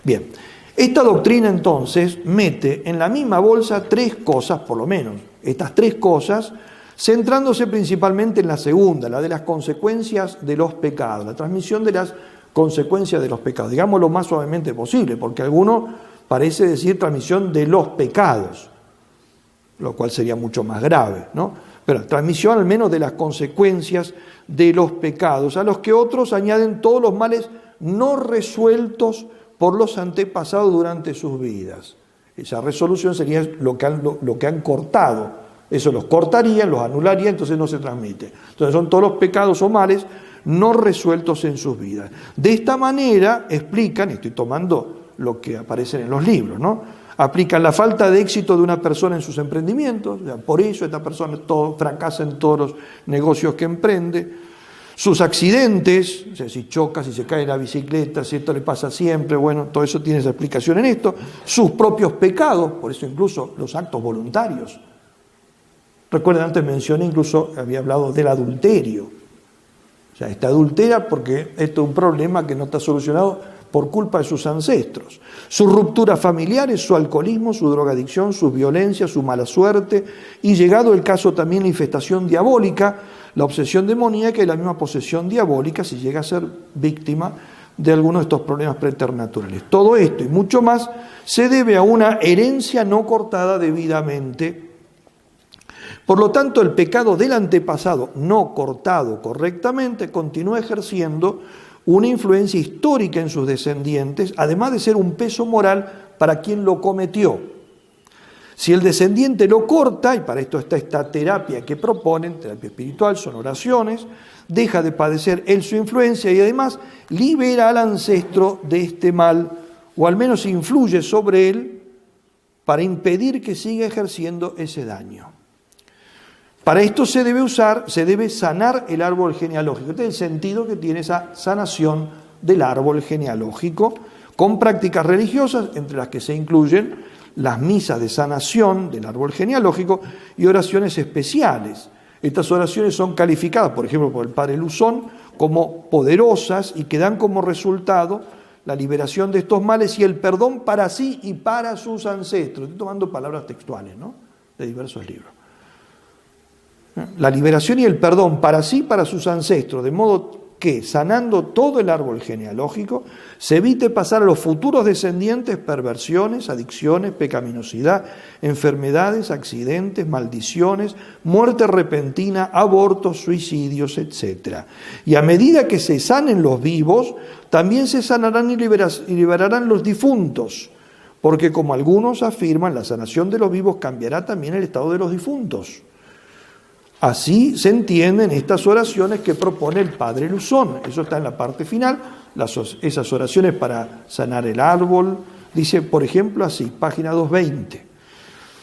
Bien, esta doctrina entonces mete en la misma bolsa tres cosas, por lo menos, estas tres cosas, centrándose principalmente en la segunda, la de las consecuencias de los pecados, la transmisión de las consecuencias de los pecados, digamos lo más suavemente posible, porque alguno parece decir transmisión de los pecados, lo cual sería mucho más grave, ¿no? Pero transmisión al menos de las consecuencias de los pecados, a los que otros añaden todos los males no resueltos por los antepasados durante sus vidas. Esa resolución sería lo que han cortado. Eso los cortarían, los anularían, entonces no se transmite. Entonces son todos los pecados o males no resueltos en sus vidas. De esta manera explican, estoy tomando lo que aparece en los libros, ¿no? Aplican la falta de éxito de una persona en sus emprendimientos, o sea, por eso esta persona fracasa en todos los negocios que emprende. Sus accidentes, o sea, si choca, si se cae en la bicicleta, si esto le pasa siempre, bueno, todo eso tiene esa explicación en esto. Sus propios pecados, por eso incluso los actos voluntarios. Recuerden, antes mencioné, incluso había hablado del adulterio. O sea, está adultera porque esto es un problema que no está solucionado por culpa de sus ancestros. Sus rupturas familiares, su alcoholismo, su drogadicción, su violencia, su mala suerte, y llegado el caso también la infestación diabólica, la obsesión demoníaca y la misma posesión diabólica si llega a ser víctima de alguno de estos problemas preternaturales. Todo esto y mucho más se debe a una herencia no cortada debidamente. Por lo tanto, el pecado del antepasado no cortado correctamente continúa ejerciendo una influencia histórica en sus descendientes, además de ser un peso moral para quien lo cometió. Si el descendiente lo corta, y para esto está esta terapia que proponen, terapia espiritual, son oraciones, deja de padecer él su influencia y además libera al ancestro de este mal, o al menos influye sobre él para impedir que siga ejerciendo ese daño. Para esto se debe sanar el árbol genealógico. Este es el sentido que tiene esa sanación del árbol genealógico, con prácticas religiosas, entre las que se incluyen las misas de sanación del árbol genealógico y oraciones especiales. Estas oraciones son calificadas, por ejemplo, por el padre Luzón, como poderosas y que dan como resultado la liberación de estos males y el perdón para sí y para sus ancestros. Estoy tomando palabras textuales, ¿no?, de diversos libros. La liberación y el perdón para sí y para sus ancestros, de modo que, sanando todo el árbol genealógico, se evite pasar a los futuros descendientes perversiones, adicciones, pecaminosidad, enfermedades, accidentes, maldiciones, muerte repentina, abortos, suicidios, etc. Y a medida que se sanen los vivos, también se sanarán y liberarán los difuntos, porque como algunos afirman, la sanación de los vivos cambiará también el estado de los difuntos. Así se entienden estas oraciones que propone el padre Luzón. Eso está en la parte final, esas oraciones para sanar el árbol. Dice, por ejemplo, así, página 220.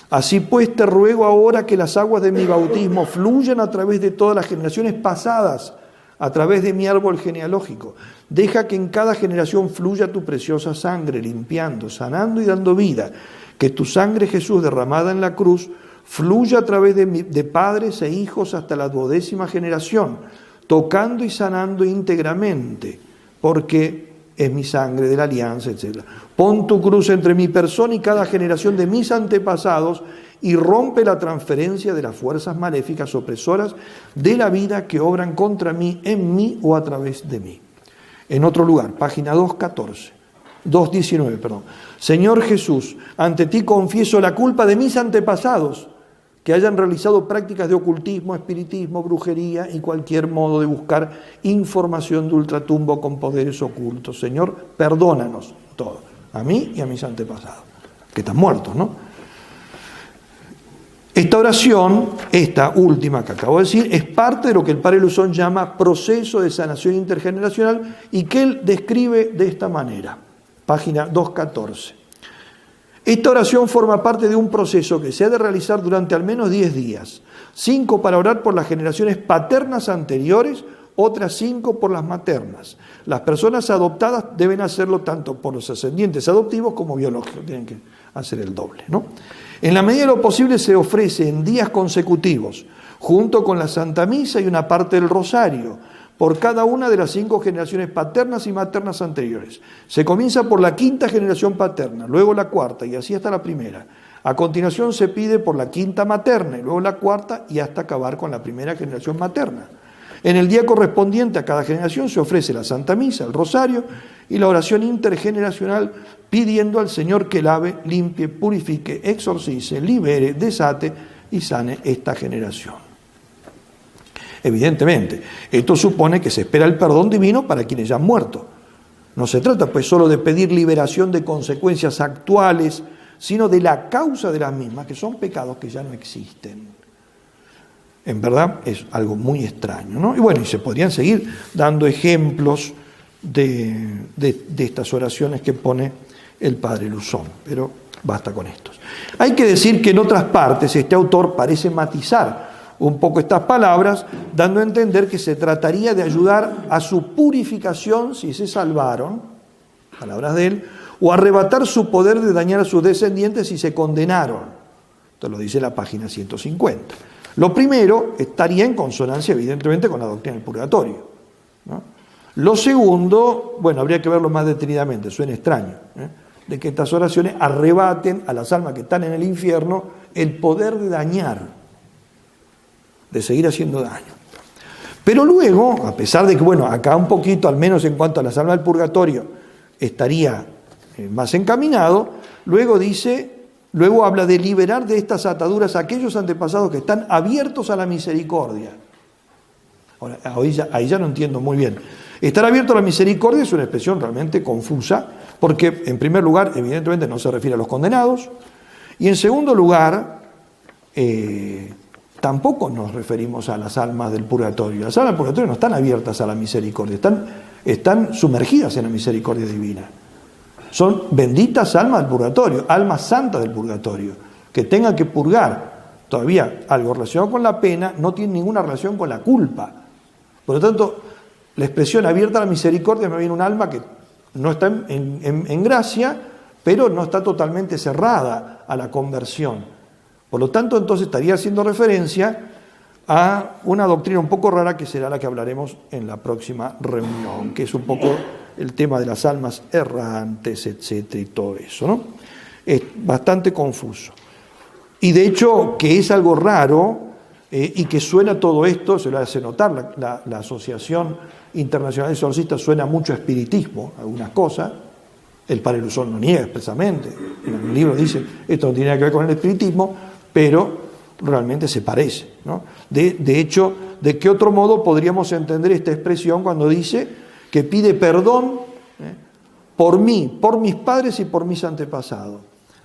Así pues te ruego ahora que las aguas de mi bautismo fluyan a través de todas las generaciones pasadas, a través de mi árbol genealógico. Deja que en cada generación fluya tu preciosa sangre, limpiando, sanando y dando vida. Que tu sangre, Jesús, derramada en la cruz, fluya a través de padres e hijos hasta la 12ª generación, tocando y sanando íntegramente, porque es mi sangre de la alianza, etc. Pon tu cruz entre mi persona y cada generación de mis antepasados y rompe la transferencia de las fuerzas maléficas opresoras de la vida que obran contra mí, en mí o a través de mí. En otro lugar, página 219, perdón. Señor Jesús, ante ti confieso la culpa de mis antepasados, que hayan realizado prácticas de ocultismo, espiritismo, brujería y cualquier modo de buscar información de ultratumbo con poderes ocultos. Señor, perdónanos todo, a mí y a mis antepasados, que están muertos, ¿no? Esta oración, esta última que acabo de decir, es parte de lo que el padre Luzón llama proceso de sanación intergeneracional y que él describe de esta manera. Página 214. Esta oración forma parte de un proceso que se ha de realizar durante al menos 10 días. 5 para orar por las generaciones paternas anteriores, otras 5 por las maternas. Las personas adoptadas deben hacerlo tanto por los ascendientes adoptivos como biológicos. Tienen que hacer el doble, ¿no? En la medida de lo posible se ofrece en días consecutivos, junto con la Santa Misa y una parte del Rosario, por cada una de las 5 generaciones paternas y maternas anteriores. Se comienza por la 5ª generación paterna, luego la 4ª y así hasta la 1ª. A continuación se pide por la 5ª materna y luego la 4ª y hasta acabar con la 1ª generación materna. En el día correspondiente a cada generación se ofrece la Santa Misa, el Rosario y la oración intergeneracional pidiendo al Señor que lave, limpie, purifique, exorcice, libere, desate y sane esta generación. Evidentemente, esto supone que se espera el perdón divino para quienes ya han muerto, No se trata pues solo de pedir liberación de consecuencias actuales, sino de la causa de las mismas, que son pecados que ya no existen. En verdad es algo muy extraño, ¿no? Y bueno, y se podrían seguir dando ejemplos de estas oraciones que pone el padre Luzón, pero basta con estos. Hay que decir que en otras partes este autor parece matizar un poco estas palabras, dando a entender que se trataría de ayudar a su purificación si se salvaron, palabras de él, o arrebatar su poder de dañar a sus descendientes si se condenaron. Esto lo dice la página 150. Lo primero estaría en consonancia, evidentemente, con la doctrina del purgatorio, ¿no? Lo segundo, bueno, habría que verlo más detenidamente, suena extraño, de que estas oraciones arrebaten a las almas que están en el infierno el poder de dañar, de seguir haciendo daño. Pero luego, a pesar de que, bueno, acá un poquito, al menos en cuanto a las almas del purgatorio, estaría más encaminado, luego habla de liberar de estas ataduras a aquellos antepasados que están abiertos a la misericordia. Ahora, ahí ya no entiendo muy bien. Estar abierto a la misericordia es una expresión realmente confusa, porque en primer lugar, evidentemente, no se refiere a los condenados, y en segundo lugar, tampoco nos referimos a las almas del purgatorio. Las almas del purgatorio no están abiertas a la misericordia, están sumergidas en la misericordia divina. Son benditas almas del purgatorio, almas santas del purgatorio, que tengan que purgar todavía algo relacionado con la pena, no tiene ninguna relación con la culpa. Por lo tanto, la expresión abierta a la misericordia me viene un alma que no está en gracia, pero no está totalmente cerrada a la conversión. Por lo tanto, entonces estaría haciendo referencia a una doctrina un poco rara que será la que hablaremos en la próxima reunión, que es un poco el tema de las almas errantes, etcétera, y todo eso, ¿no? Es bastante confuso. Y de hecho, que es algo raro y que suena todo esto, se lo hace notar la Asociación Internacional de Exorcistas, suena mucho a espiritismo, algunas cosas. El padre Luzón lo niega expresamente. En el libro dice, esto no tiene nada que ver con el espiritismo, pero realmente se parece, ¿no? De hecho, ¿de qué otro modo podríamos entender esta expresión cuando dice que pide perdón por mí, por mis padres y por mis antepasados?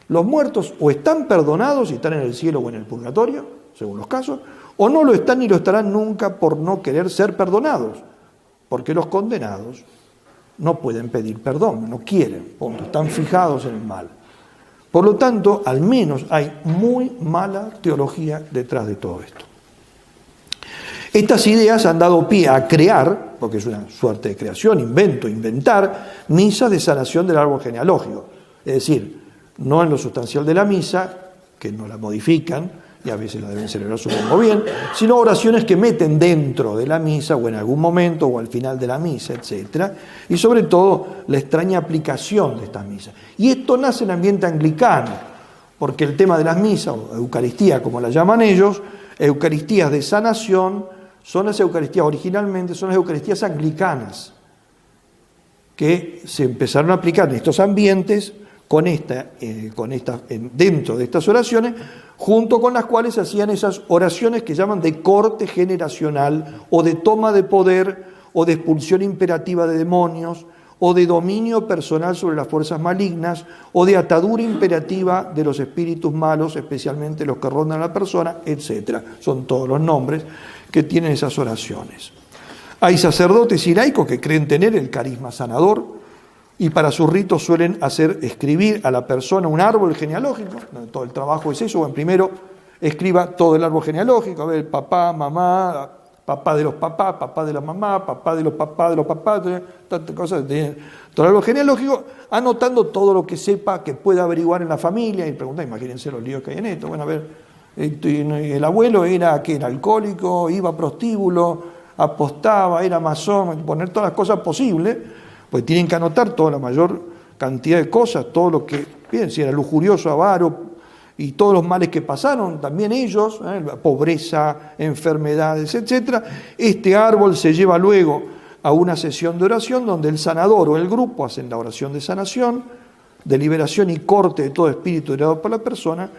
Los muertos o están perdonados y están en el cielo o en el purgatorio, según los casos, o no lo están ni lo estarán nunca por no querer ser perdonados, porque los condenados no pueden pedir perdón, no quieren, punto, están fijados en el mal. Por lo tanto, al menos hay muy mala teología detrás de todo esto. Estas ideas han dado pie a crear, porque es una suerte de creación, inventar, misas de sanación del árbol genealógico. Es decir, no en lo sustancial de la misa, que no la modifican, y a veces la deben celebrar supongo bien, sino oraciones que meten dentro de la misa o en algún momento o al final de la misa, etc. Y sobre todo la extraña aplicación de estas misas. Y esto nace en el ambiente anglicano, porque el tema de las misas, o Eucaristía como la llaman ellos, Eucaristías de sanación, son las Eucaristías originalmente, son las Eucaristías anglicanas, que se empezaron a aplicar en estos ambientes dentro de estas oraciones, junto con las cuales se hacían esas oraciones que llaman de corte generacional, o de toma de poder, o de expulsión imperativa de demonios, o de dominio personal sobre las fuerzas malignas, o de atadura imperativa de los espíritus malos, especialmente los que rondan a la persona, etc. Son todos los nombres que tienen esas oraciones. Hay sacerdotes y laicos que creen tener el carisma sanador, y para sus ritos suelen hacer escribir a la persona un árbol genealógico. Todo el trabajo es eso. Bueno, primero escriba todo el árbol genealógico, a ver, papá, mamá, papá de los papás, papá de la mamá, papá de los papás, tantas cosas, todo el árbol genealógico, anotando todo lo que sepa que pueda averiguar en la familia, y preguntar, imagínense los líos que hay en esto. Bueno, a ver, el abuelo era alcohólico, iba a prostíbulo, apostaba, era masón, poner todas las cosas posibles, pues tienen que anotar toda la mayor cantidad de cosas, todo lo que, bien, si era lujurioso, avaro, y todos los males que pasaron, también ellos, pobreza, enfermedades, etc. Este árbol se lleva luego a una sesión de oración donde el sanador o el grupo hacen la oración de sanación, de liberación y corte de todo espíritu heredado por la persona,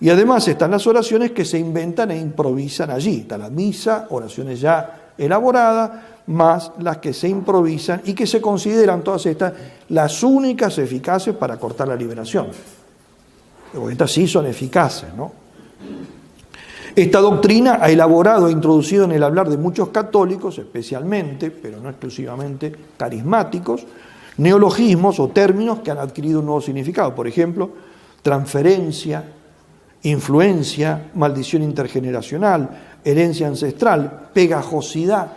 y además están las oraciones que se inventan e improvisan allí. Está la misa, oraciones ya elaboradas, más las que se improvisan y que se consideran todas estas las únicas eficaces para cortar la liberación. Pero estas sí son eficaces, ¿no? Esta doctrina ha elaborado e introducido en el hablar de muchos católicos, especialmente, pero no exclusivamente, carismáticos, neologismos o términos que han adquirido un nuevo significado. Por ejemplo, transferencia, influencia, maldición intergeneracional, herencia ancestral, pegajosidad,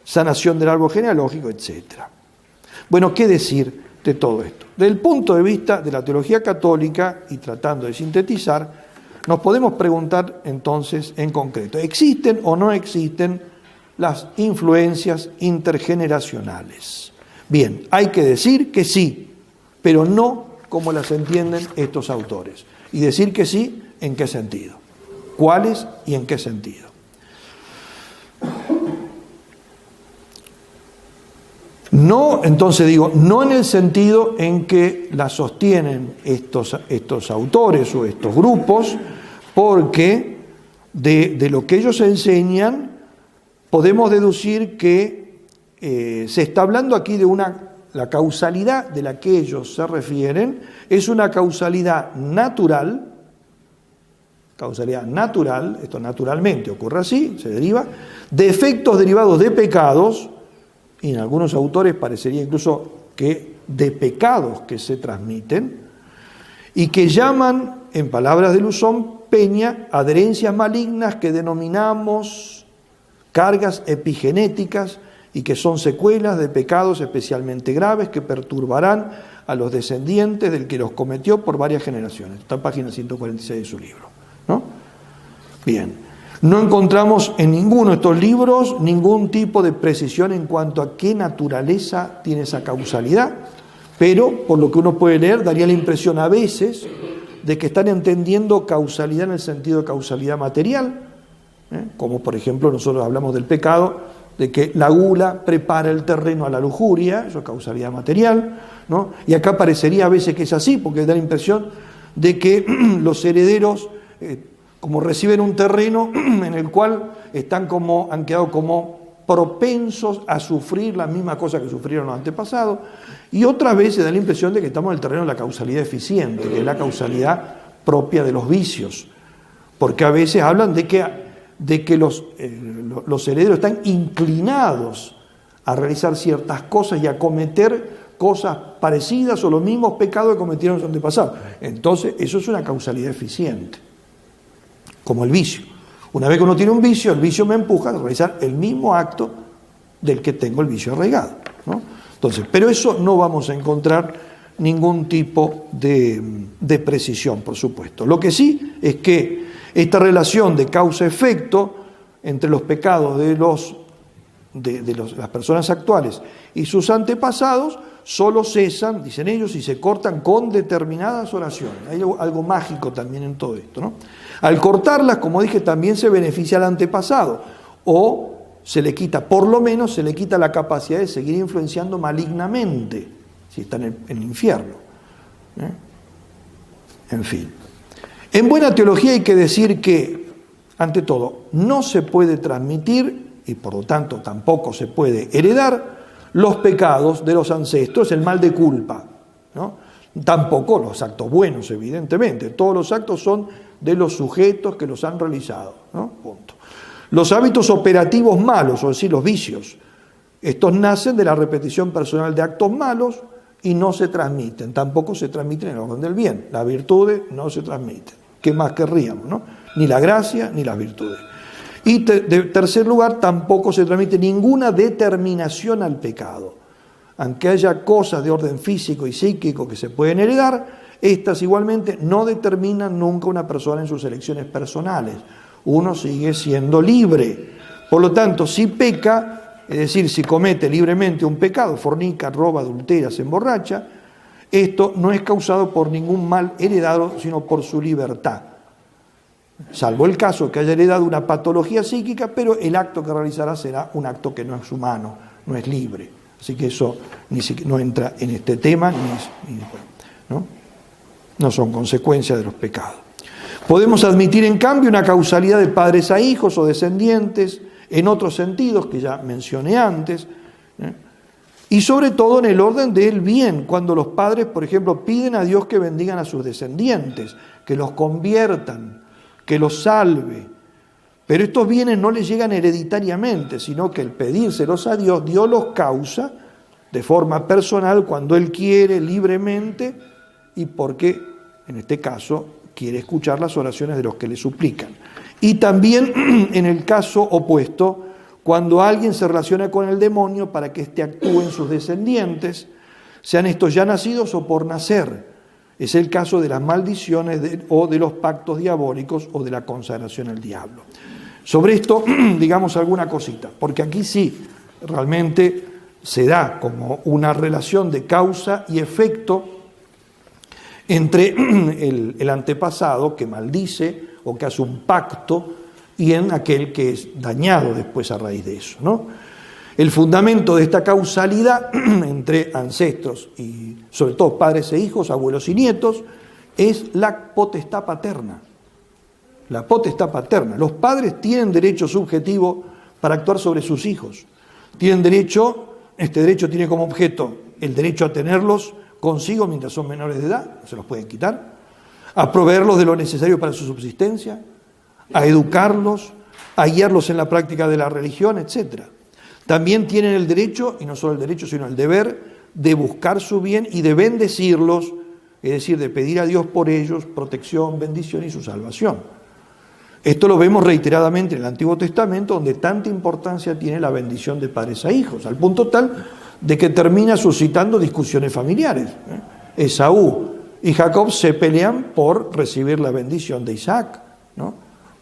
sanación del árbol genealógico, etc. Bueno, ¿qué decir de todo esto? Desde el punto de vista de la teología católica, y tratando de sintetizar, nos podemos preguntar entonces en concreto, ¿existen o no existen las influencias intergeneracionales? Bien, hay que decir que sí, pero no como las entienden estos autores. Y decir que sí, ¿en qué sentido? ¿Cuáles y en qué sentido? No, entonces digo, no en el sentido en que la sostienen estos autores o estos grupos, porque de lo que ellos enseñan podemos deducir que se está hablando aquí de la causalidad de la que ellos se refieren, es una causalidad natural, esto naturalmente ocurre así, se deriva, de efectos derivados de pecados, y en algunos autores parecería incluso que de pecados que se transmiten, y que llaman, en palabras de Luzón Peña, adherencias malignas que denominamos cargas epigenéticas y que son secuelas de pecados especialmente graves que perturbarán a los descendientes del que los cometió por varias generaciones. Está en página 146 de su libro, ¿no? Bien. No encontramos en ninguno de estos libros ningún tipo de precisión en cuanto a qué naturaleza tiene esa causalidad, pero por lo que uno puede leer daría la impresión a veces de que están entendiendo causalidad en el sentido de causalidad material, como por ejemplo nosotros hablamos del pecado, de que la gula prepara el terreno a la lujuria, eso es causalidad material, ¿no? Y acá parecería a veces que es así, porque da la impresión de que los herederos como reciben un terreno en el cual han quedado como propensos a sufrir las mismas cosas que sufrieron los antepasados, y otras veces da la impresión de que estamos en el terreno de la causalidad eficiente, que es la causalidad propia de los vicios, porque a veces hablan de que los herederos están inclinados a realizar ciertas cosas y a cometer cosas parecidas o los mismos pecados que cometieron los antepasados. Entonces, eso es una causalidad eficiente, como el vicio. Una vez que uno tiene un vicio, el vicio me empuja a realizar el mismo acto del que tengo el vicio arraigado, ¿no? Entonces, pero eso no vamos a encontrar ningún tipo de precisión, por supuesto. Lo que sí es que esta relación de causa-efecto entre los pecados de las personas actuales y sus antepasados solo cesan, dicen ellos, y se cortan con determinadas oraciones. Hay algo mágico también en todo esto, ¿no? Al cortarlas, como dije, también se beneficia al antepasado, o se le quita, por lo menos se le quita la capacidad de seguir influenciando malignamente, si está en el infierno. En fin. En buena teología hay que decir que, ante todo, no se puede transmitir, y por lo tanto tampoco se puede heredar, los pecados de los ancestros, el mal de culpa, ¿no? Tampoco los actos buenos, evidentemente. Todos los actos son de los sujetos que los han realizado, ¿no? Punto. Los hábitos operativos malos, o decir, los vicios, estos nacen de la repetición personal de actos malos y no se transmiten. Tampoco se transmiten en el orden del bien. Las virtudes no se transmiten. ¿Qué más querríamos, no? Ni la gracia ni las virtudes. Y de tercer lugar, tampoco se transmite ninguna determinación al pecado. Aunque haya cosas de orden físico y psíquico que se pueden heredar, estas igualmente no determinan nunca una persona en sus elecciones personales. Uno sigue siendo libre. Por lo tanto, si peca, es decir, si comete libremente un pecado, fornica, roba, adultera, se emborracha, esto no es causado por ningún mal heredado, sino por su libertad. Salvo el caso que haya heredado una patología psíquica, pero el acto que realizará será un acto que no es humano, no es libre. Así que eso ni siquiera no entra en este tema, no son consecuencias de los pecados. Podemos admitir, en cambio, una causalidad de padres a hijos o descendientes, en otros sentidos que ya mencioné antes, y sobre todo en el orden del bien, cuando los padres, por ejemplo, piden a Dios que bendigan a sus descendientes, que los conviertan, que los salve. Pero estos bienes no les llegan hereditariamente, sino que el pedírselos a Dios, Dios los causa de forma personal cuando Él quiere, libremente, y porque, en este caso, quiere escuchar las oraciones de los que le suplican. Y también en el caso opuesto, cuando alguien se relaciona con el demonio para que éste actúe en sus descendientes, sean estos ya nacidos o por nacer. Es el caso de las maldiciones o de los pactos diabólicos o de la consagración al diablo. Sobre esto, digamos alguna cosita, porque aquí sí, realmente se da como una relación de causa y efecto entre el antepasado que maldice o que hace un pacto y en aquel que es dañado después a raíz de eso, ¿no? El fundamento de esta causalidad entre ancestros y sobre todo padres e hijos, abuelos y nietos, es la potestad paterna. La potestad paterna. Los padres tienen derecho subjetivo para actuar sobre sus hijos. Tienen derecho, este derecho tiene como objeto el derecho a tenerlos consigo mientras son menores de edad, no se los pueden quitar, a proveerlos de lo necesario para su subsistencia, a educarlos, a guiarlos en la práctica de la religión, etc. También tienen el derecho, y no solo el derecho, sino el deber, de buscar su bien y de bendecirlos, es decir, de pedir a Dios por ellos protección, bendición y su salvación. Esto lo vemos reiteradamente en el Antiguo Testamento, donde tanta importancia tiene la bendición de padres a hijos, al punto tal de que termina suscitando discusiones familiares. Esaú y Jacob se pelean por recibir la bendición de Isaac, ¿no?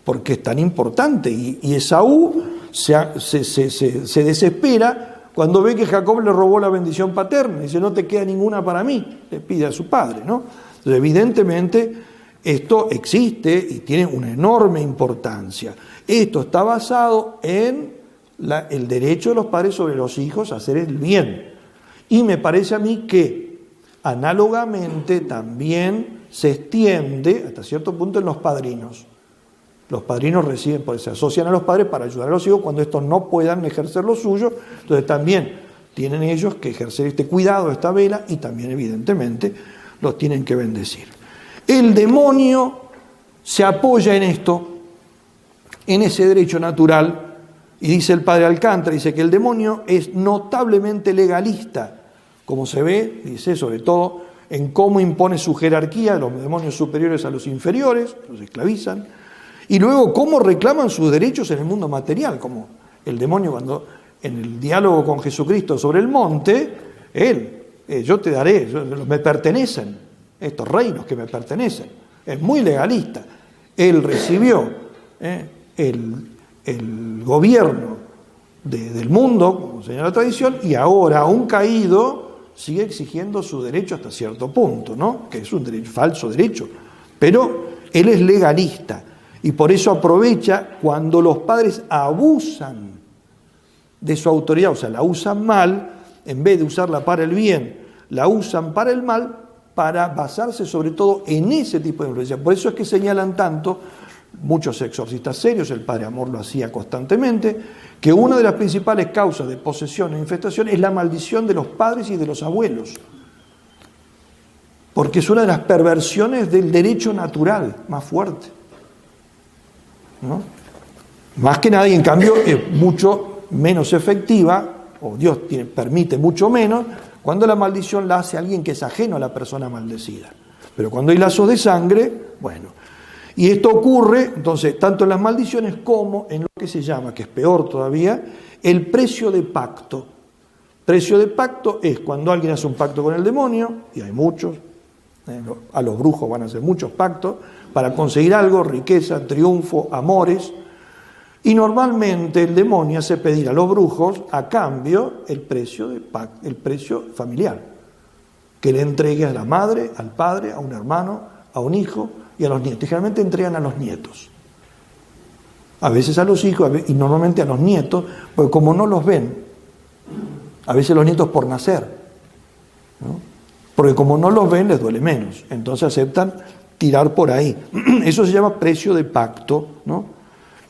Porque es tan importante, y Esaú se desespera cuando ve que Jacob le robó la bendición paterna, dice, no te queda ninguna para mí, le pide a su padre, ¿no? Entonces, evidentemente, esto existe y tiene una enorme importancia. Esto está basado en el derecho de los padres sobre los hijos a hacer el bien. Y me parece a mí que, análogamente, también se extiende, hasta cierto punto, en los padrinos. Los padrinos reciben, se asocian a los padres para ayudar a los hijos cuando estos no puedan ejercer lo suyo. Entonces también tienen ellos que ejercer este cuidado, esta vela, y también evidentemente los tienen que bendecir. El demonio se apoya en esto, en ese derecho natural, y dice el padre Alcántara, dice que el demonio es notablemente legalista, como se ve, dice, sobre todo en cómo impone su jerarquía, los demonios superiores a los inferiores, los esclavizan, y luego cómo reclaman sus derechos en el mundo material, como el demonio cuando en el diálogo con Jesucristo sobre el monte, yo te daré, me pertenecen, estos reinos que me pertenecen. Es muy legalista. Él recibió el gobierno del mundo, como señala la tradición, y ahora, aún caído, sigue exigiendo su derecho hasta cierto punto, ¿no? Que es un derecho, falso derecho. Pero él es legalista. Y por eso aprovecha cuando los padres abusan de su autoridad, o sea, la usan mal, en vez de usarla para el bien, la usan para el mal, para basarse sobre todo en ese tipo de influencia. Por eso es que señalan tanto muchos exorcistas serios, el padre Amor lo hacía constantemente, que una de las principales causas de posesión e infestación es la maldición de los padres y de los abuelos. Porque es una de las perversiones del derecho natural más fuerte, ¿no? Más que nada, y en cambio es mucho menos efectiva, o Dios permite mucho menos, cuando la maldición la hace alguien que es ajeno a la persona maldecida. Pero cuando hay lazos de sangre, bueno. Y esto ocurre, entonces, tanto en las maldiciones como en lo que se llama, que es peor todavía, el precio de pacto. Precio de pacto es cuando alguien hace un pacto con el demonio, y hay muchos, a los brujos van a hacer muchos pactos, para conseguir algo, riqueza, triunfo, amores, y normalmente el demonio hace pedir a los brujos a cambio el precio familiar, que le entregue a la madre, al padre, a un hermano, a un hijo y a los nietos. Generalmente entregan a los nietos, a veces a los hijos y normalmente a los nietos, porque como no los ven, a veces los nietos por nacer, ¿no? Porque como no los ven les duele menos, entonces aceptan tirar por ahí. Eso se llama precio de pacto, ¿no?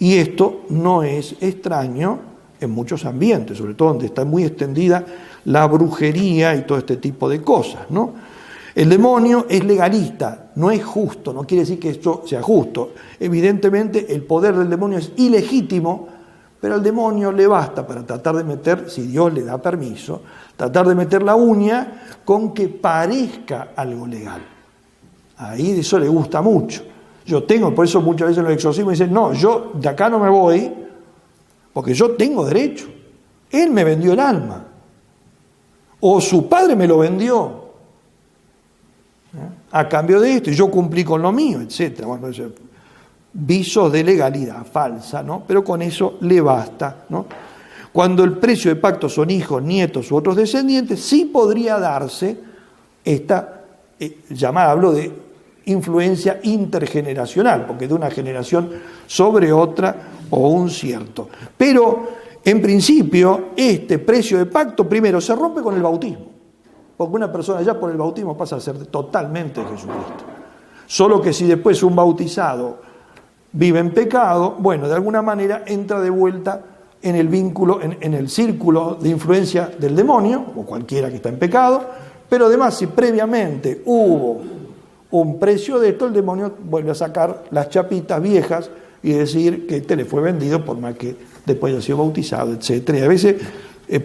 Y esto no es extraño en muchos ambientes, sobre todo donde está muy extendida la brujería y todo este tipo de cosas, ¿no? El demonio es legalista, no es justo, no quiere decir que esto sea justo. Evidentemente el poder del demonio es ilegítimo, pero al demonio le basta para tratar de meter, si Dios le da permiso, tratar de meter la uña con que parezca algo legal. Ahí eso le gusta mucho. Yo tengo, por eso muchas veces los exorcismos dicen, no, yo de acá no me voy, porque yo tengo derecho. Él me vendió el alma. O su padre me lo vendió. A cambio de esto, y yo cumplí con lo mío, etc. Bueno, visos de legalidad falsa, ¿no? Pero con eso le basta, ¿no? Cuando el precio de pacto son hijos, nietos u otros descendientes, sí podría darse esta llamada, hablo de influencia intergeneracional, porque de una generación sobre otra o un cierto. Pero, en principio, este precio de pacto, primero, se rompe con el bautismo. Porque una persona ya por el bautismo pasa a ser totalmente de Jesucristo. Solo que si después un bautizado vive en pecado, bueno, de alguna manera entra de vuelta en el vínculo, en el círculo de influencia del demonio, o cualquiera que está en pecado, pero además si previamente hubo un precio de esto, el demonio vuelve a sacar las chapitas viejas y decir que le fue vendido por más que después haya sido bautizado, etc. Y a veces,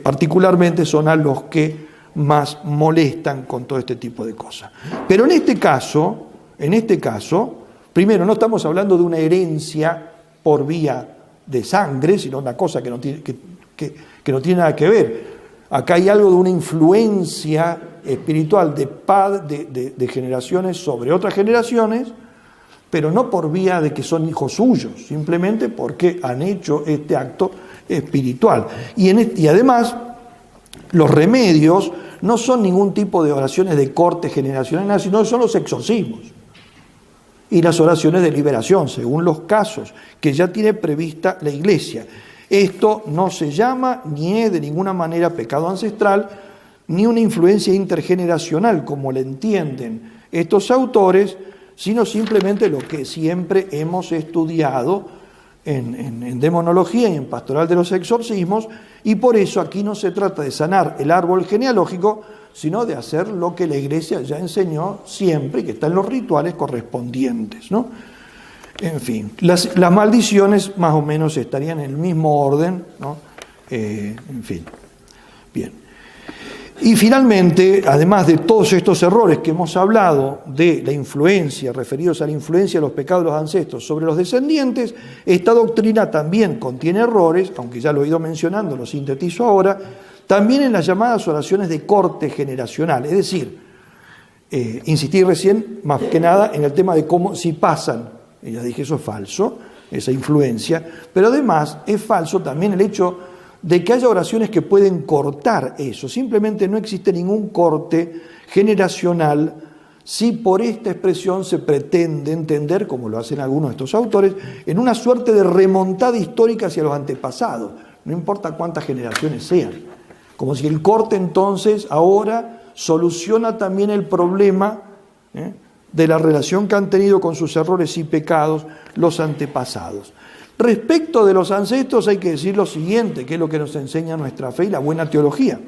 particularmente, son a los que más molestan con todo este tipo de cosas. Pero en este caso, primero, no estamos hablando de una herencia por vía de sangre, sino una cosa que no tiene nada que ver. Acá hay algo de una influencia espiritual de generaciones sobre otras generaciones, pero no por vía de que son hijos suyos, simplemente porque han hecho este acto espiritual. Y además, los remedios no son ningún tipo de oraciones de corte generacional, sino son los exorcismos y las oraciones de liberación, según los casos que ya tiene prevista la Iglesia. Esto no se llama ni es de ninguna manera pecado ancestral, ni una influencia intergeneracional, como le entienden estos autores, sino simplemente lo que siempre hemos estudiado en demonología y en pastoral de los exorcismos, y por eso aquí no se trata de sanar el árbol genealógico, sino de hacer lo que la Iglesia ya enseñó siempre y que está en los rituales correspondientes, ¿no? En fin, las maldiciones más o menos estarían en el mismo orden, ¿no? En fin, bien. Y finalmente, además de todos estos errores que hemos hablado de la influencia, referidos a la influencia de los pecados de los ancestros sobre los descendientes, esta doctrina también contiene errores, aunque ya lo he ido mencionando, lo sintetizo ahora, también en las llamadas oraciones de corte generacional, es decir, insistí recién más que nada en el tema de cómo si pasan, y ya dije eso es falso, esa influencia, pero además es falso también el hecho de que haya oraciones que pueden cortar eso. Simplemente no existe ningún corte generacional si por esta expresión se pretende entender, como lo hacen algunos de estos autores, en una suerte de remontada histórica hacia los antepasados, no importa cuántas generaciones sean. Como si el corte entonces ahora soluciona también el problema de la relación que han tenido con sus errores y pecados los antepasados. Respecto de los ancestros hay que decir lo siguiente, que es lo que nos enseña nuestra fe y la buena teología.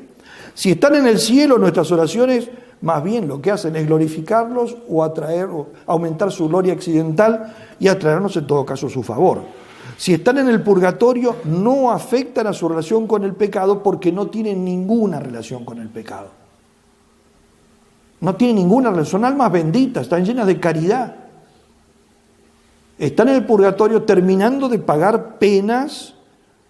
Si están en el cielo, nuestras oraciones más bien lo que hacen es glorificarlos o atraer, o aumentar su gloria accidental y atraernos en todo caso su favor. Si están en el purgatorio, no afectan a su relación con el pecado porque no tienen ninguna relación con el pecado. No tienen ninguna relación, son almas benditas, están llenas de caridad. Están en el purgatorio terminando de pagar penas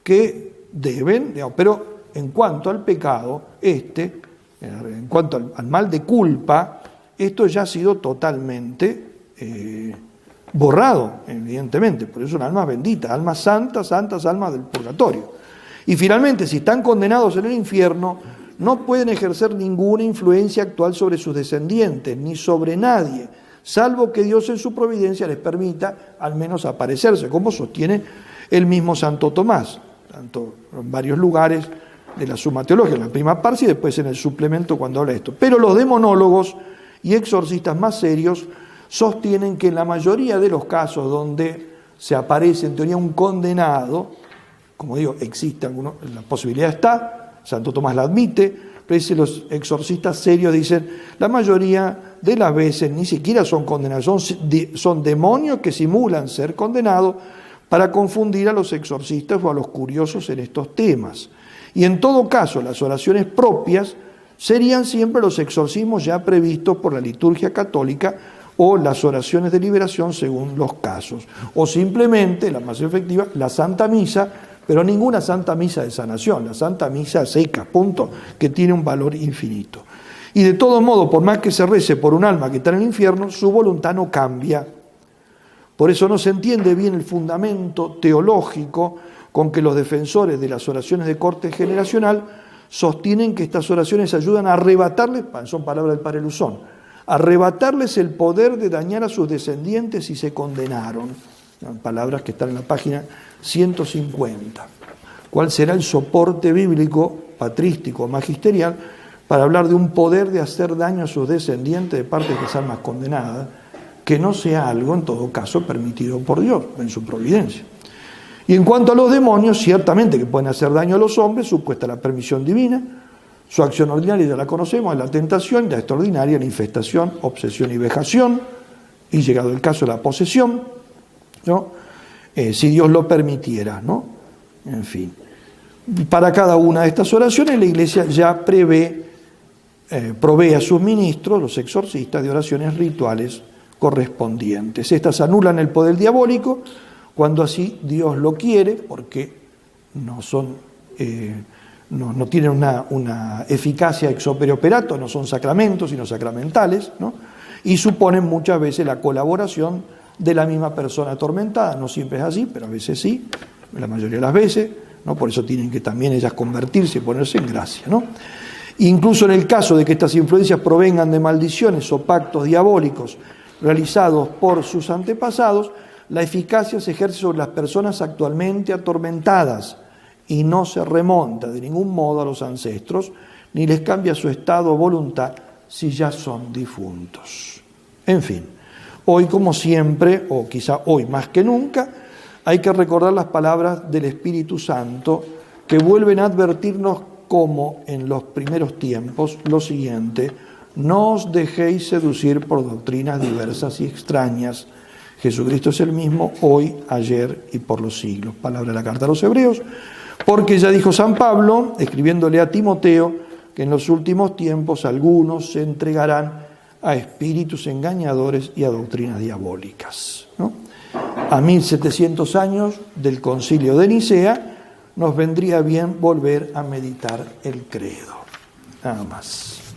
que deben, pero en cuanto al pecado, en cuanto al mal de culpa, esto ya ha sido totalmente borrado, evidentemente. Por eso son almas benditas, almas santas, almas del purgatorio. Y finalmente, si están condenados en el infierno, no pueden ejercer ninguna influencia actual sobre sus descendientes, ni sobre nadie, salvo que Dios en su providencia les permita al menos aparecerse, como sostiene el mismo Santo Tomás, tanto en varios lugares de la Suma Teológica, en la prima parte y después en el suplemento cuando habla de esto. Pero los demonólogos y exorcistas más serios sostienen que en la mayoría de los casos donde se aparece en teoría un condenado, como digo, existe la posibilidad está, Santo Tomás la admite, pero los exorcistas serios dicen, la mayoría de las veces ni siquiera son condenados, son demonios que simulan ser condenados para confundir a los exorcistas o a los curiosos en estos temas. Y en todo caso, las oraciones propias serían siempre los exorcismos ya previstos por la liturgia católica o las oraciones de liberación según los casos. O simplemente, la más efectiva, la Santa Misa, pero ninguna Santa Misa de sanación, la Santa Misa seca, punto, que tiene un valor infinito. Y de todo modo, por más que se rece por un alma que está en el infierno, su voluntad no cambia. Por eso no se entiende bien el fundamento teológico con que los defensores de las oraciones de corte generacional sostienen que estas oraciones ayudan a arrebatarles, son palabras del padre Luzón, arrebatarles el poder de dañar a sus descendientes si se condenaron. Palabras que están en la página 150. ¿Cuál será el soporte bíblico, patrístico, magisterial, para hablar de un poder de hacer daño a sus descendientes de parte de las almas condenadas, que no sea algo, en todo caso, permitido por Dios en su providencia? Y en cuanto a los demonios, ciertamente que pueden hacer daño a los hombres, supuesta la permisión divina. Su acción ordinaria ya la conocemos, es la tentación, y la extraordinaria, la infestación, obsesión y vejación, y llegado el caso, la posesión, ¿no? Si Dios lo permitiera, ¿no? En fin. Para cada una de estas oraciones la Iglesia ya provee a sus ministros, los exorcistas, de oraciones rituales correspondientes. Estas anulan el poder diabólico cuando así Dios lo quiere, porque no tienen una eficacia ex opere operato, no son sacramentos, sino sacramentales, ¿no? Y suponen muchas veces la colaboración de la misma persona atormentada. No siempre es así, pero a veces sí, la mayoría de las veces, ¿no? Por eso tienen que también ellas convertirse y ponerse en gracia, ¿no? Incluso en el caso de que estas influencias provengan de maldiciones o pactos diabólicos realizados por sus antepasados, la eficacia se ejerce sobre las personas actualmente atormentadas y no se remonta de ningún modo a los ancestros, ni les cambia su estado o voluntad si ya son difuntos. En fin, hoy como siempre, o quizá hoy más que nunca, hay que recordar las palabras del Espíritu Santo que vuelven a advertirnos como en los primeros tiempos lo siguiente: no os dejéis seducir por doctrinas diversas y extrañas. Jesucristo es el mismo hoy, ayer y por los siglos. Palabra de la carta a los Hebreos. Porque ya dijo San Pablo, escribiéndole a Timoteo, que en los últimos tiempos algunos se entregarán a espíritus engañadores y a doctrinas diabólicas, ¿no? A 1700 años del Concilio de Nicea nos vendría bien volver a meditar el credo. Nada más.